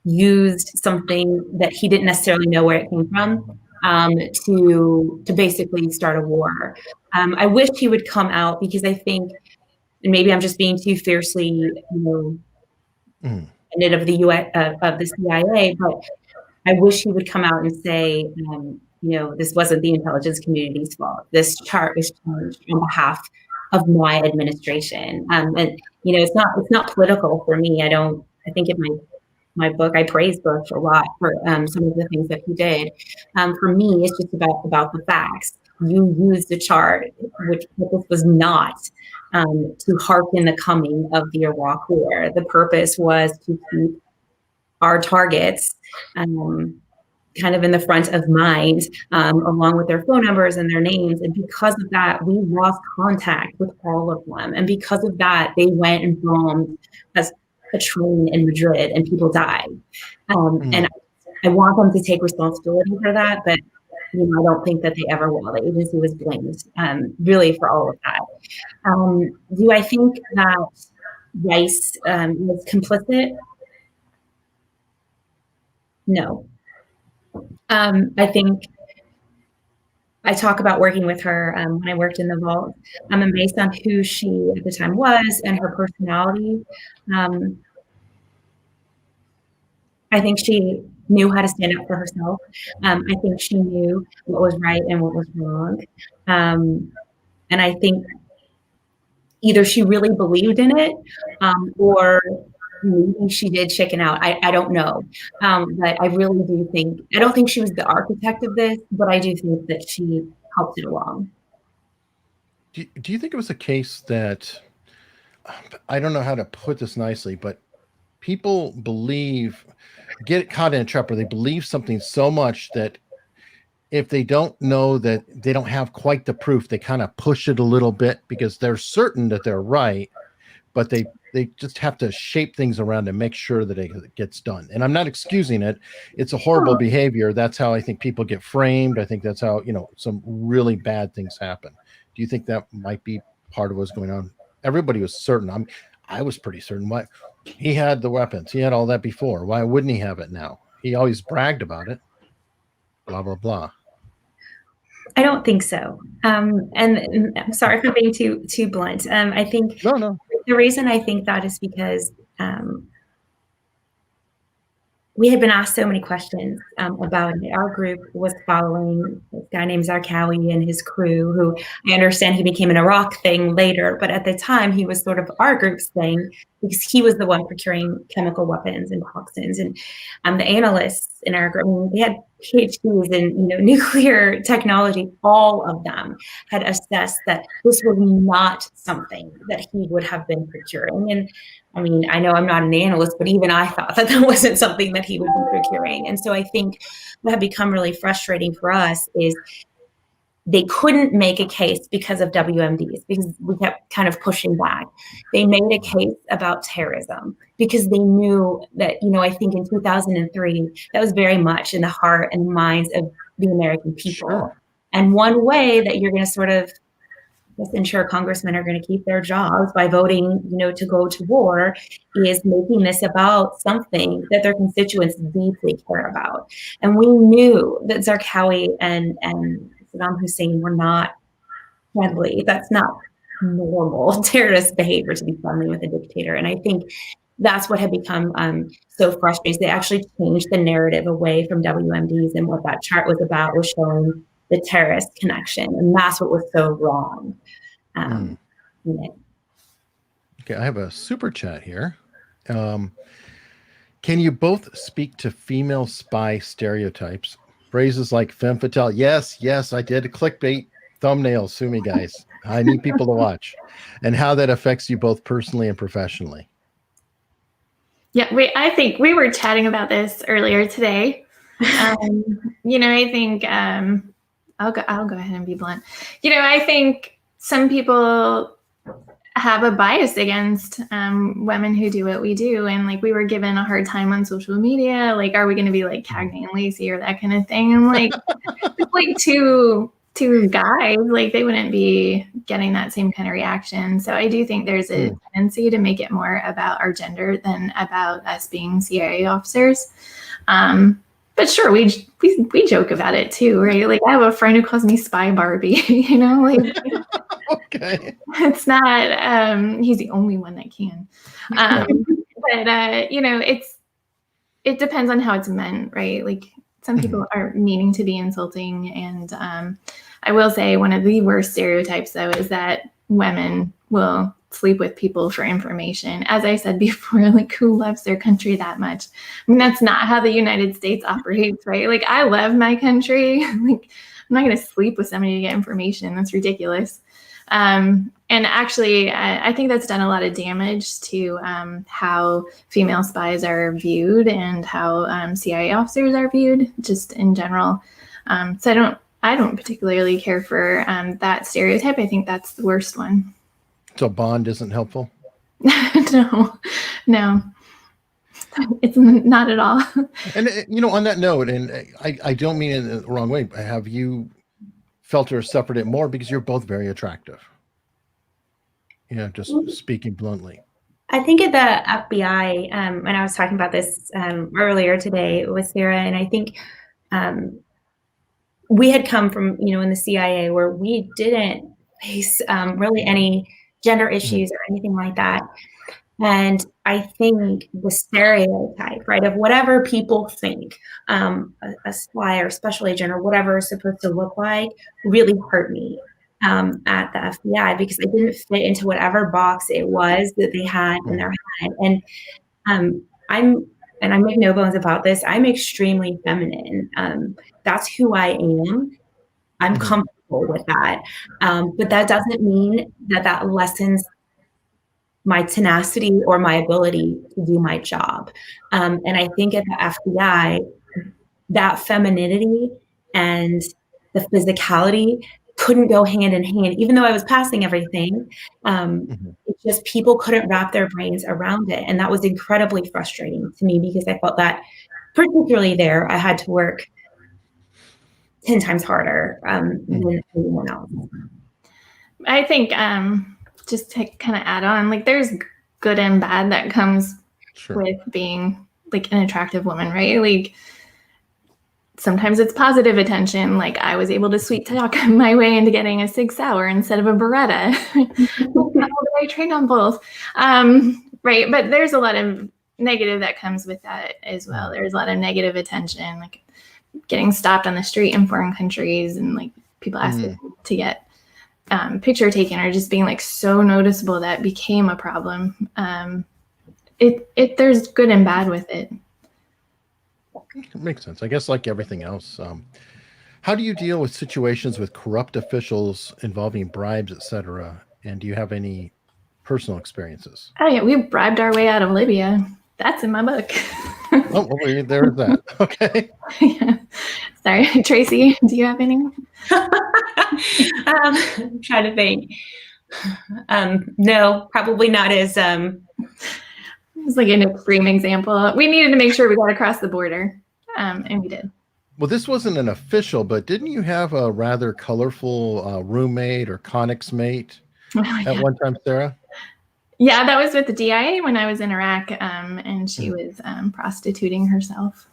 used something that he didn't necessarily know where it came from to basically start a war. I wish he would come out, because I think, and maybe I'm just being too fiercely, of the US of the CIA, but I wish he would come out and say, this wasn't the intelligence community's fault. This chart was changed on behalf of my administration. And it's not political for me. I think in my book, I praise Bush a lot for some of the things that he did. For me, it's just about the facts. You used the chart, which purpose was not to hearken the coming of the Iraq War. The purpose was to keep our targets kind of in the front of mind, along with their phone numbers and their names. And because of that, we lost contact with all of them. And because of that, they went and bombed as a train in Madrid, and people died. And I want them to take responsibility for that, but I don't think that they ever will. The agency was blamed, really, for all of that. Do I think that Rice was complicit? No. I think I talk about working with her when I worked in the vault, and based on who she at the time was and her personality, I think she knew how to stand up for herself. I think she knew what was right and what was wrong. And I think either she really believed in it, or maybe she did chicken out. I don't know. But I really do think, I don't think she was the architect of this, but I do think that she helped it along. Do you think it was a case that, I don't know how to put this nicely, but people get caught in a trap where they believe something so much that if they don't know that they don't have quite the proof, they kind of push it a little bit because they're certain that they're right, but they just have to shape things around and make sure that it gets done. And I'm not excusing it. It's a horrible behavior. That's how I think people get framed. I think that's how, some really bad things happen. Do you think that might be part of what's going on? Everybody was certain. I was pretty certain. Why he had the weapons. He had all that before. Why wouldn't he have it now? He always bragged about it. Blah, blah, blah. I don't think so. And I'm sorry for being too blunt. I think no. The reason I think that is because we had been asked so many questions about it. Our group was following this guy named Zarqawi and his crew, who I understand he became an Iraq thing later, but at the time he was sort of our group's thing because he was the one procuring chemical weapons and toxins. And the analysts in our group, they had PhDs in nuclear technology. All of them had assessed that this was not something that he would have been procuring. And I know I'm not an analyst, but even I thought that wasn't something that he would be procuring. And so I think what had become really frustrating for us is they couldn't make a case because of WMDs, because we kept kind of pushing back. They made a case about terrorism because they knew that, I think in 2003, that was very much in the heart and minds of the American people. Sure. And one way that you're going to sort of ensure congressmen are going to keep their jobs by voting, to go to war, is making this about something that their constituents deeply care about. And we knew that Zarqawi and Saddam Hussein were not friendly. That's not normal terrorist behavior to be friendly with a dictator. And I think that's what had become so frustrating. They actually changed the narrative away from WMDs, and what that chart was about was showing the terrorist connection, and that's what was so wrong. In it. Okay, I have a super chat here. Can you both speak to female spy stereotypes? Phrases like femme fatale. Yes, I did a clickbait thumbnail. Sue me, guys. I need people to watch. And how that affects you both personally and professionally. Yeah, I think we were chatting about this earlier today. I think I'll go ahead and be blunt. I think some people have a bias against women who do what we do, and like we were given a hard time on social media. Like, are we going to be like Cagney and Lacey or that kind of thing? And like, it's like two guys, like they wouldn't be getting that same kind of reaction. So I do think there's a tendency to make it more about our gender than about us being CIA officers. But sure, we joke about it too, right? Like, I have a friend who calls me Spy Barbie, like Okay. it's not, he's the only one that can. But it depends on how it's meant, right? Like, some people are meaning to be insulting. And I will say one of the worst stereotypes, though, is that women will sleep with people for information. As I said before, like, who loves their country that much? I mean, that's not how the United States operates, right? Like, I love my country. Like, I'm not going to sleep with somebody to get information. That's ridiculous. And actually, I think that's done a lot of damage to how female spies are viewed and how CIA officers are viewed, just in general. So I don't particularly care for that stereotype. I think that's the worst one. So Bond isn't helpful? No, it's not at all. And on that note, and I don't mean it in the wrong way, have you felt or suffered it more because you're both very attractive? Just speaking bluntly. I think at the FBI, and I was talking about this earlier today with Sarah, and I think we had come from, in the CIA where we didn't face really any gender issues or anything like that. And I think the stereotype, right, of whatever people think a spy or special agent or whatever is supposed to look like really hurt me at the FBI, because I didn't fit into whatever box it was that they had in their head. And I make no bones about this, I'm extremely feminine. That's who I am. I'm comfortable with that. But that doesn't mean that lessens my tenacity or my ability to do my job. And I think at the FBI, that femininity and the physicality couldn't go hand in hand, even though I was passing everything. It's just people couldn't wrap their brains around it. And that was incredibly frustrating to me, because I felt that particularly there, I had to work 10 times harder than anyone else. I think just to kind of add on, like, there's good and bad that comes with being like an attractive woman, right? Like, sometimes it's positive attention. Like, I was able to sweet talk my way into getting a Sig Sauer instead of a Beretta. I trained on both. Right. But there's a lot of negative that comes with that as well. There's a lot of negative attention, like getting stopped on the street in foreign countries and like people asking to get picture taken, or just being like so noticeable that became a problem. There's good and bad with it. It makes sense. I guess like everything else. How do you deal with situations with corrupt officials involving bribes, etc.? And do you have any personal experiences? Oh yeah, we bribed our way out of Libya. That's in my book. Oh, well, there's that. Okay. Yeah. Sorry, Tracy, do you have any? I'm trying to think. No, probably not as. It's like an extreme example. We needed to make sure we got across the border, and we did. Well, this wasn't an official, but didn't you have a rather colorful roommate or conics mate at one time, Sarah? Yeah, that was with the DIA when I was in Iraq, and she was prostituting herself.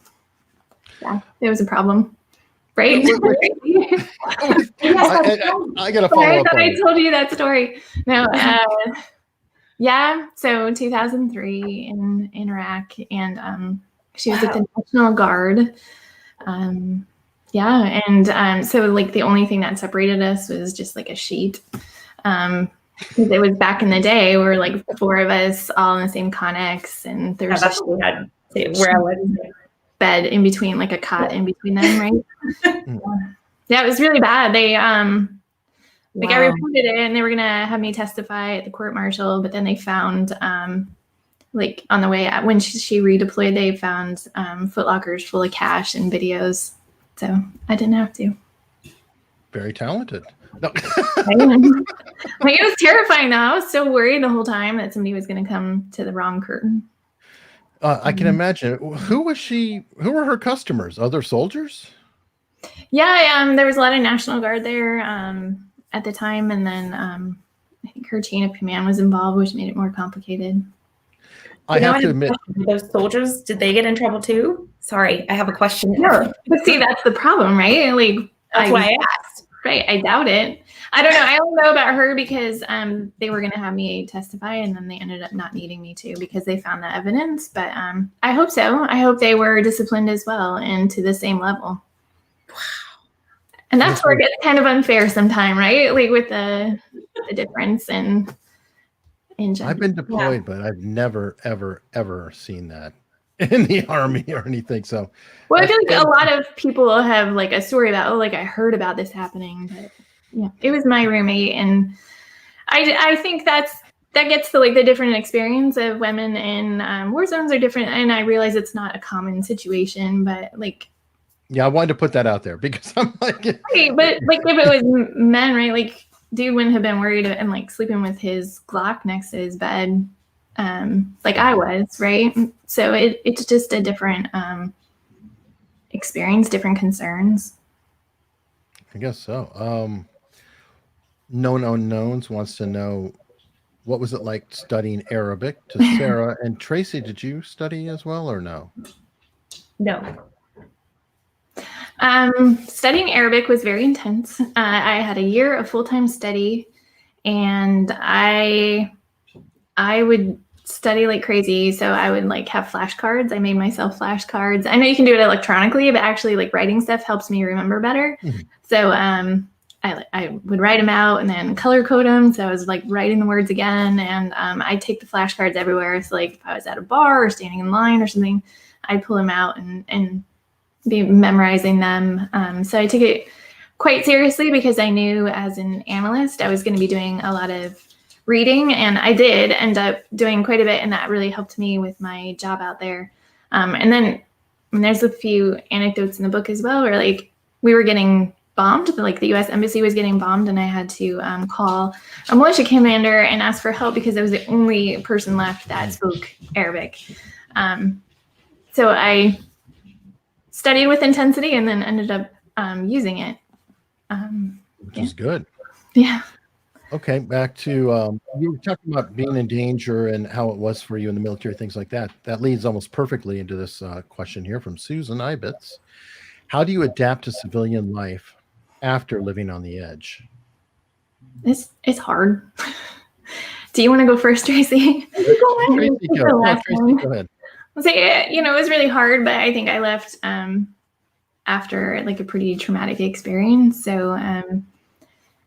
Yeah, it was a problem. Right? I got to follow up. I told you that story. No, yeah. So 2003 in Iraq, and she was at the National Guard. Yeah, and so like the only thing that separated us was just like a sheet. Because it was back in the day where like 4 of us all in the same connex, and there was just where I was bed in between, like a cot in between them, right? Yeah, it was really bad. They like I reported it, and they were gonna have me testify at the court martial, but then they found like on the way out, when she redeployed, they found Foot Lockers full of cash and videos. So I didn't have to. Very talented. No. Like, it was terrifying though. I was so worried the whole time that somebody was going to come to the wrong curtain. I can imagine. Who was she? Who were her customers? Other soldiers? Yeah, there was a lot of National Guard there at the time, and then I think her chain of command was involved, which made it more complicated. I have to admit, those soldiers, did they get in trouble too? Sorry, I have a question. No, but see, that's the problem, right? Like, that's why I asked. Right, I doubt it. I don't know. I only know about her because they were going to have me testify, and then they ended up not needing me to because they found the evidence. But I hope so. I hope they were disciplined as well and to the same level. Wow. And that's where it gets kind of unfair sometime, right? Like with the difference in gender. I've been deployed, but I've never, ever seen that in the Army or anything. So, well, I feel like a lot of people have like a story about, oh, like I heard about this happening, but yeah, it was my roommate, and I think that gets to like the different experience of women in war zones are different, and I realize it's not a common situation, but like. Yeah, I wanted to put that out there because I'm like, right, but like if it was men, right? Like, dude wouldn't have been worried and like sleeping with his Glock next to his bed, like I was, right? So it's just a different experience, different concerns. I guess so. Known Unknowns wants to know, what was it like studying Arabic to Sarah? And Tracy, did you study as well or no? No. Studying Arabic was very intense. I had a year of full-time study, and I would study like crazy. So I would like have flashcards. I made myself flashcards. I know you can do it electronically, but actually like writing stuff helps me remember better. Mm-hmm. So I would write them out and then color code them. So I was like writing the words again, and I'd take the flashcards everywhere. So like if I was at a bar or standing in line or something, I'd pull them out and be memorizing them. So I took it quite seriously because I knew as an analyst, I was going to be doing a lot of reading, and I did end up doing quite a bit, and that really helped me with my job out there. And then there's a few anecdotes in the book as well where like we were getting bombed, like the U.S. Embassy was getting bombed, and I had to call a militia commander and ask for help because I was the only person left that spoke Arabic. So I studied with intensity and then ended up using it. Which is good. Yeah. Okay, back to you were talking about being in danger and how it was for you in the military, things like that. That leads almost perfectly into this question here from Susan Ibitz. How do you adapt to civilian life after living on the edge? It's hard. Do you want to go first, Tracy? Tracy, go ahead. I'll say, it was really hard, but I think I left after like a pretty traumatic experience. So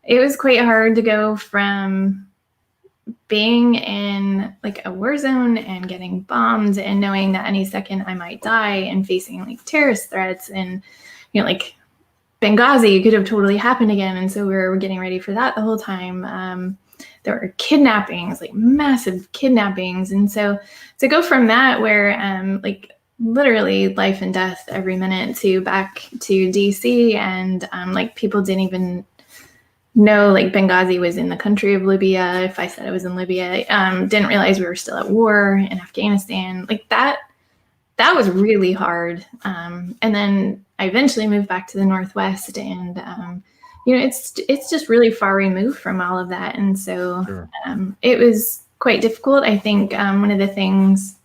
it was quite hard to go from being in like a war zone and getting bombed and knowing that any second I might die and facing like terrorist threats and, like Benghazi could have totally happened again. And so we were getting ready for that the whole time. There were kidnappings, like massive kidnappings. And so to go from that where like literally life and death every minute to back to DC and like people didn't even know like Benghazi was in the country of Libya. If I said I was in Libya, didn't realize we were still at war in Afghanistan. Like that was really hard. And then I eventually moved back to the Northwest, and it's just really far removed from all of that. And so sure. It was quite difficult. I think one of the things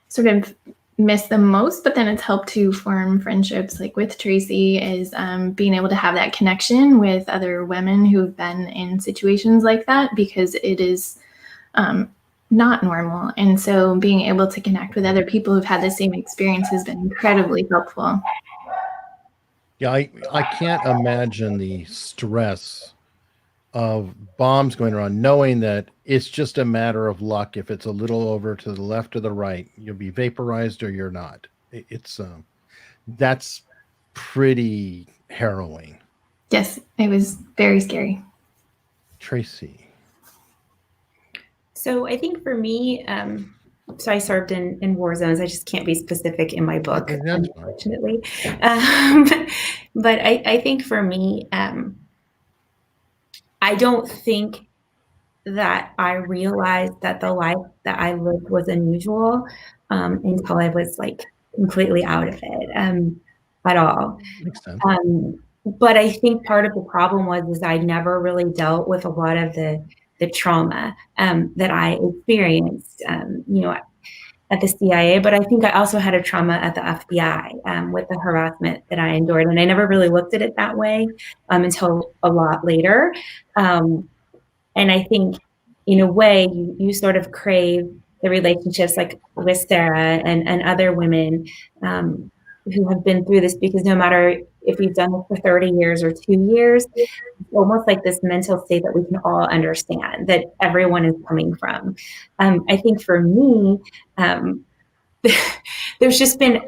sort of miss the most, but then it's helped to form friendships like with Tracy is being able to have that connection with other women who've been in situations like that, because it is not normal. And so being able to connect with other people who've had the same experience has been incredibly helpful. Yeah, I can't imagine the stress of bombs going around, knowing that it's just a matter of luck. If it's a little over to the left or the right, you'll be vaporized or you're not. It's that's pretty harrowing. Yes, it was very scary. Tracy. So I think for me, so I served in war zones. I just can't be specific in my book, unfortunately. But I think for me, I don't think that I realized that the life that I lived was unusual until I was like completely out of it at all. Makes sense. But I think part of the problem was I never really dealt with a lot of the trauma that I experienced, at the CIA. But I think I also had a trauma at the FBI with the harassment that I endured, and I never really looked at it that way until a lot later. And I think, in a way, you sort of crave the relationships like with Sarah and other women who have been through this, because no matter if you've done this for 30 years or 2 years, it's almost like this mental state that we can all understand that everyone is coming from. I think for me, there's just been,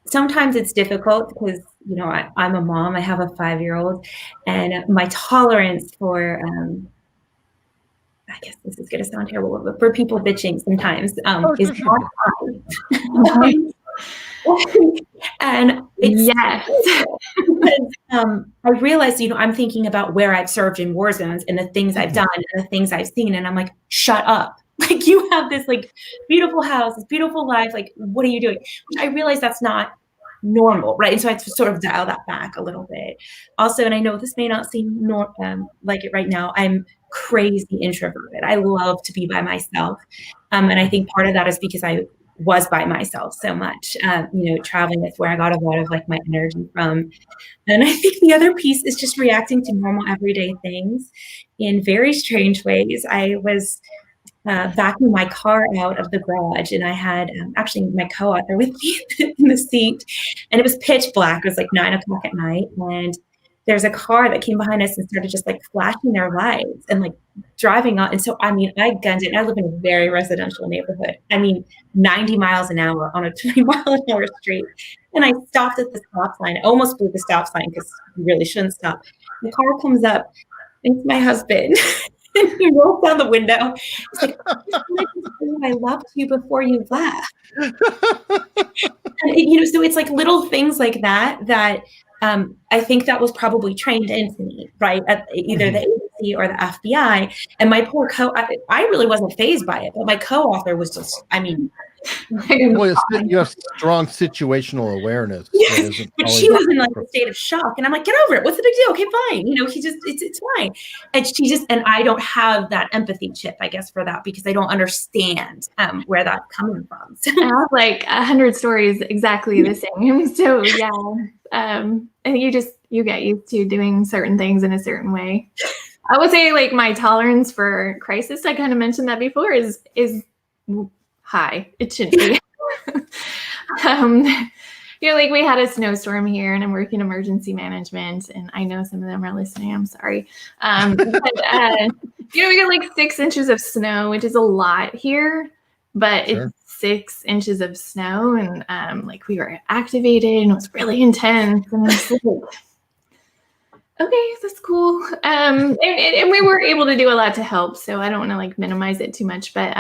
sometimes it's difficult because, I'm a mom, I have a 5-year-old, and my tolerance for, I guess this is going to sound terrible, but for people bitching sometimes is not high. And it's, yes. because, I realized, I'm thinking about where I've served in war zones and the things I've done and the things I've seen. And I'm like, shut up. Like, you have this like beautiful house, this beautiful life. Like, what are you doing? Which I realized that's not normal, right? And so I had to sort of dial that back a little bit. Also, and I know this may not seem like it right now, I'm crazy introverted. I love to be by myself. And I think part of that is because I was by myself so much. Traveling is where I got a lot of like my energy from. And I think the other piece is just reacting to normal everyday things in very strange ways. I was backing my car out of the garage, and I had actually my co-author with me in the seat, and it was pitch black. It was like 9 o'clock at night, and there's a car that came behind us and started just like flashing their lights and like driving on. And so, I gunned it. I live in a very residential neighborhood. 90 miles an hour on a 20-mile-an-hour street. And I stopped at the stop sign. I almost blew the stop sign because you really shouldn't stop. The car comes up. It's my husband. And he rolls down the window. He's like, I loved you before you left. And, so it's like little things like that I think that was probably trained into me, right? At either the agency or the FBI. And my poor I really wasn't fazed by it, but my co-author was just, well, you have strong situational awareness. Yes, but she was in like a state of shock, and I'm like, get over it. What's the big deal? Okay, fine. It's fine. And I don't have that empathy chip, I guess, for that, because I don't understand where that's coming from. So. I have like 100 stories exactly the same. So yeah, I think you get used to doing certain things in a certain way. I would say like my tolerance for crisis, I kind of mentioned that before, is high. It should be. Like we had a snowstorm here, and I'm working emergency management, and I know some of them are listening. I'm sorry. But, we get like 6 inches of snow, which is a lot here, but sure. It's 6 inches of snow, and like we were activated, and it was really intense, and I was like, okay, that's cool. And we were able to do a lot to help, so I don't want to like minimize it too much. But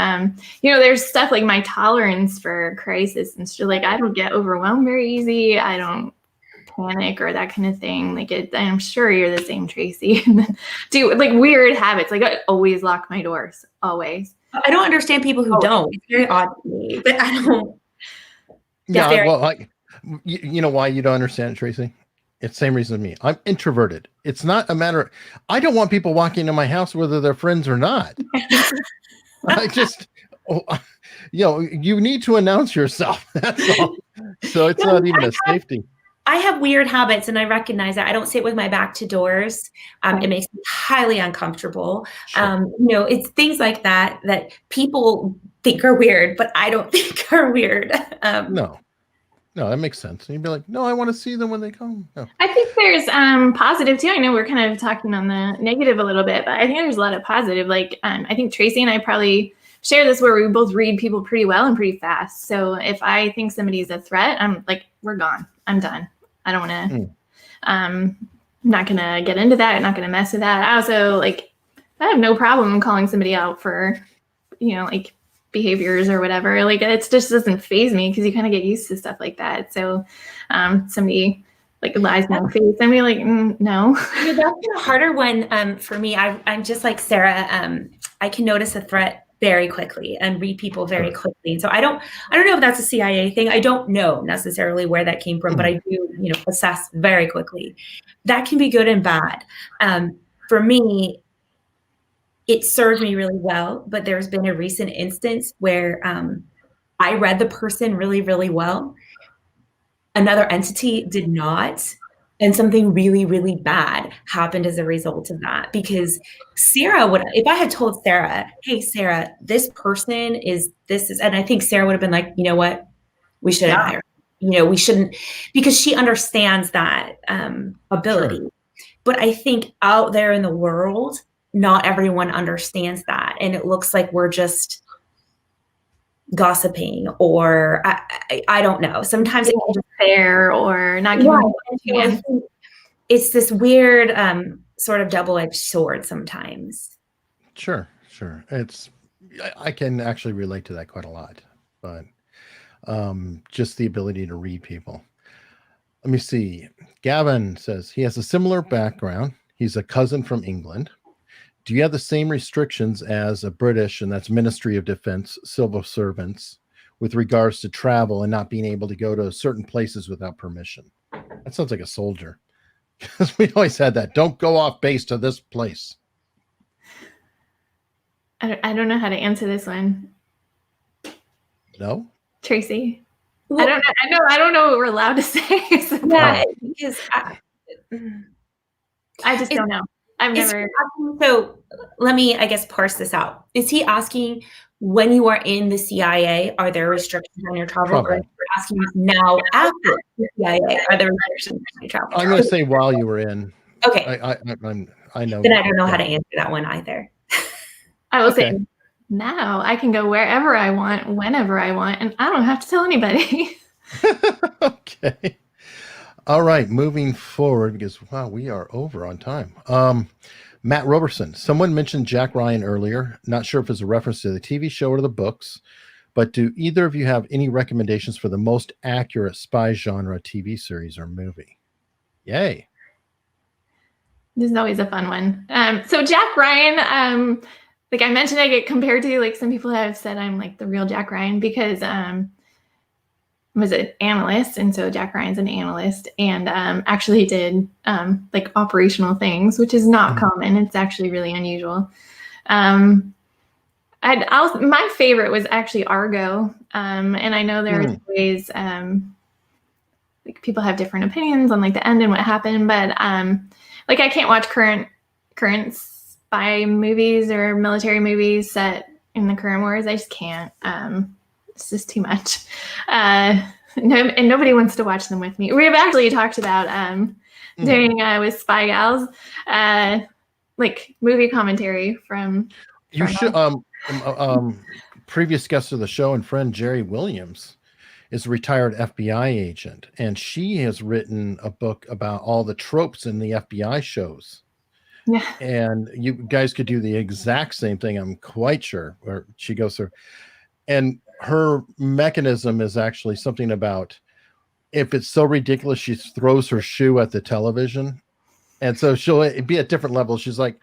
there's stuff like my tolerance for crisis and stuff. Like I don't get overwhelmed very easy. I don't panic or that kind of thing. Like I'm sure you're the same, Tracy. Do like weird habits. Like I always lock my doors, always. I don't understand people who don't. It's very odd to me, but I don't. Yeah, well, you know why you don't understand it, Tracy? It's the same reason as me. I'm introverted. It's not a matter of, I don't want people walking into my house, whether they're friends or not. I just, you need to announce yourself. That's all. So it's not even a safety. I have weird habits, and I recognize that. I don't sit with my back to doors. It makes me highly uncomfortable. Sure. It's things like that people think are weird, but I don't think are weird. No, that makes sense. And you'd be like, no, I want to see them when they come. No. I think there's positive too. I know we're kind of talking on the negative a little bit, but I think there's a lot of positive. Like I think Tracy and I probably share this where we both read people pretty well and pretty fast. So if I think somebody's a threat, I'm like, we're gone. I'm done. I don't want to. I'm not gonna get into that. I'm not gonna mess with that. I also I have no problem calling somebody out for, being behaviors or whatever. Like it just doesn't faze me because you kind of get used to stuff like that. So somebody like lies in my face, I'm like, no. Yeah, that's a harder one for me. I'm just like Sarah. I can notice a threat very quickly and read people very quickly. And so I don't know if that's a CIA thing. I don't know necessarily where that came from, but I do, assess very quickly. That can be good and bad. For me, it served me really well, but there's been a recent instance where I read the person really, really well. Another entity did not. And something really, really bad happened as a result of that. Because Sarah would, if I had told Sarah, hey, Sarah, this person is, and I think Sarah would have been like, you know what, we shouldn't hire. We shouldn't, because she understands that ability. Sure. But I think out there in the world, not everyone understands that. And it looks like we're just gossiping, or I don't know. Sometimes it's fair or not giving it's this weird sort of double-edged sword sometimes. Sure. I can actually relate to that quite a lot, but just the ability to read people. Let me see. Gavin says he has a similar background. He's a cousin from England. Do you have the same restrictions as a British, and that's Ministry of Defense, civil servants, with regards to travel and not being able to go to certain places without permission? That sounds like a soldier. Because we always had that. Don't go off base to this place. I don't know how to answer this one. No? Tracy? Well, I don't know what we're allowed to say. Yeah, because I just don't know. I've never. So let me, I guess, parse this out. Is he asking when you are in the CIA, are there restrictions on your travel? Or is he asking now after the CIA, are there restrictions on your travel? I'm going to say while you were in. Okay. I know. Then I don't know how to answer that one either. I will say now I can go wherever I want, whenever I want, and I don't have to tell anybody. Okay. All right, moving forward, because, wow, we are over on time. Matt Roberson, someone mentioned Jack Ryan earlier. Not sure if it's a reference to the TV show or the books, but do either of you have any recommendations for the most accurate spy genre TV series or movie? Yay. This is always a fun one. So Jack Ryan, like I mentioned, I get compared to, like some people have said I'm like the real Jack Ryan because was an analyst, and so Jack Ryan's an analyst, and actually did like operational things, which is not common. It's actually really unusual. My favorite was actually Argo, and I know there's ways like people have different opinions on like the end and what happened, but like I can't watch current spy movies or military movies set in the current wars. I just can't. It's just too much. And nobody wants to watch them with me. We've actually talked about doing with Spy Gals, like movie commentary from. You should. Previous guest of the show and friend Jerry Williams is a retired FBI agent, and she has written a book about all the tropes in the FBI shows. Yeah. And you guys could do the exact same thing, I'm quite sure, where she goes through. And her mechanism is actually something about, if it's so ridiculous, she throws her shoe at the television. And so she'll be at different levels. She's like,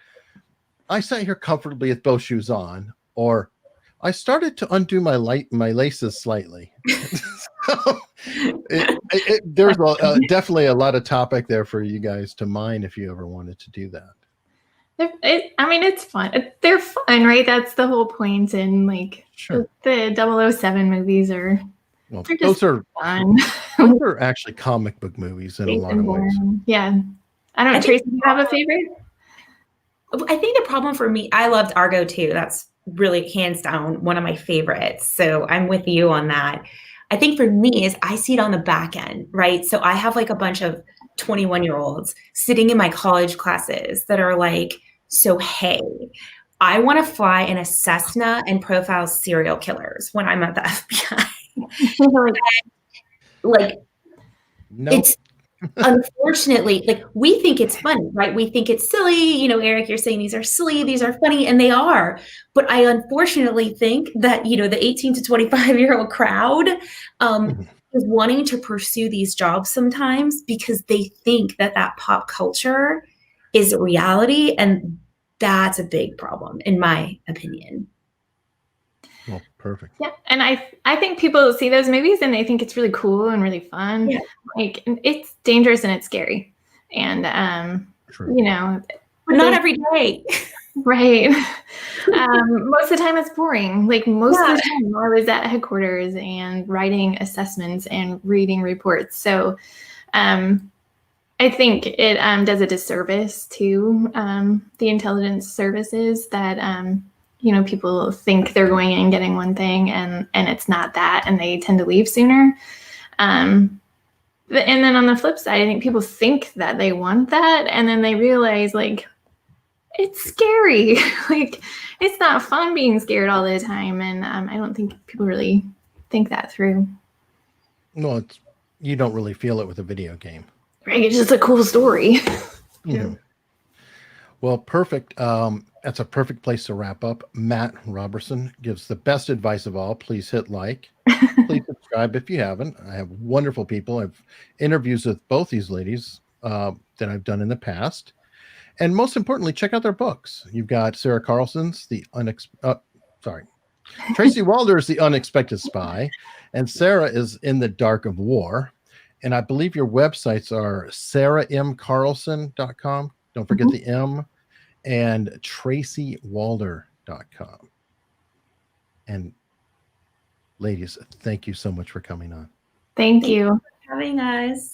I sat here comfortably with both shoes on, or I started to undo my laces slightly. So there's definitely a lot of topic there for you guys to mine if you ever wanted to do that. It's fun. They're fun, right? That's the whole point. And like the 007 movies are. Well, those are fun. Those are actually comic book movies in a lot of ways. Yeah, I don't know. Tracy, do you have a favorite? I think the problem for me, I loved Argo too. That's really hands down one of my favorites. So I'm with you on that. I think for me is I see it on the back end, right? So I have like a bunch of 21-year-olds sitting in my college classes that are like, so hey, I want to fly in a Cessna and profile serial killers when I'm at the FBI. Nope. unfortunately, like, we think it's funny, right? We think it's silly. You know, Eric, you're saying these are silly, these are funny, and they are. But I unfortunately think that, you know, the 18 to 25-year-old crowd is wanting to pursue these jobs sometimes because they think that that pop culture is reality. And that's a big problem, in my opinion. Well, perfect. Yeah, and I think people see those movies and they think it's really cool and really fun. Yeah. Like, it's dangerous and it's scary, and True. you know, But not every day. right. Most of the time it's boring. Like, most of Yeah. the time I was at headquarters and writing assessments and reading reports. So I think it does a disservice to the intelligence services that you know, people think they're going in and getting one thing, and it's not that, and they tend to leave sooner. And then on the flip side, I think people think that they want that, and then they realize, like, it's scary. Like, it's not fun being scared all the time, and I don't think people really think that through. No, it's, you don't really feel it with a video game. Right? It's just a cool story. Mhm. Well, perfect. That's a perfect place to wrap up. Matt Robertson gives the best advice of all. Please hit like. Please subscribe if you haven't. I have wonderful people. I've interviews with both these ladies that I've done in the past. And most importantly, check out their books. You've got Sarah Carlson's Tracy Walder's The Unexpected Spy, and Sarah is In the Dark of War. And I believe your websites are sarahmcarlson.com. Don't forget the M, and tracywalder.com. And ladies, thank you so much for coming on. Thank you. Having us.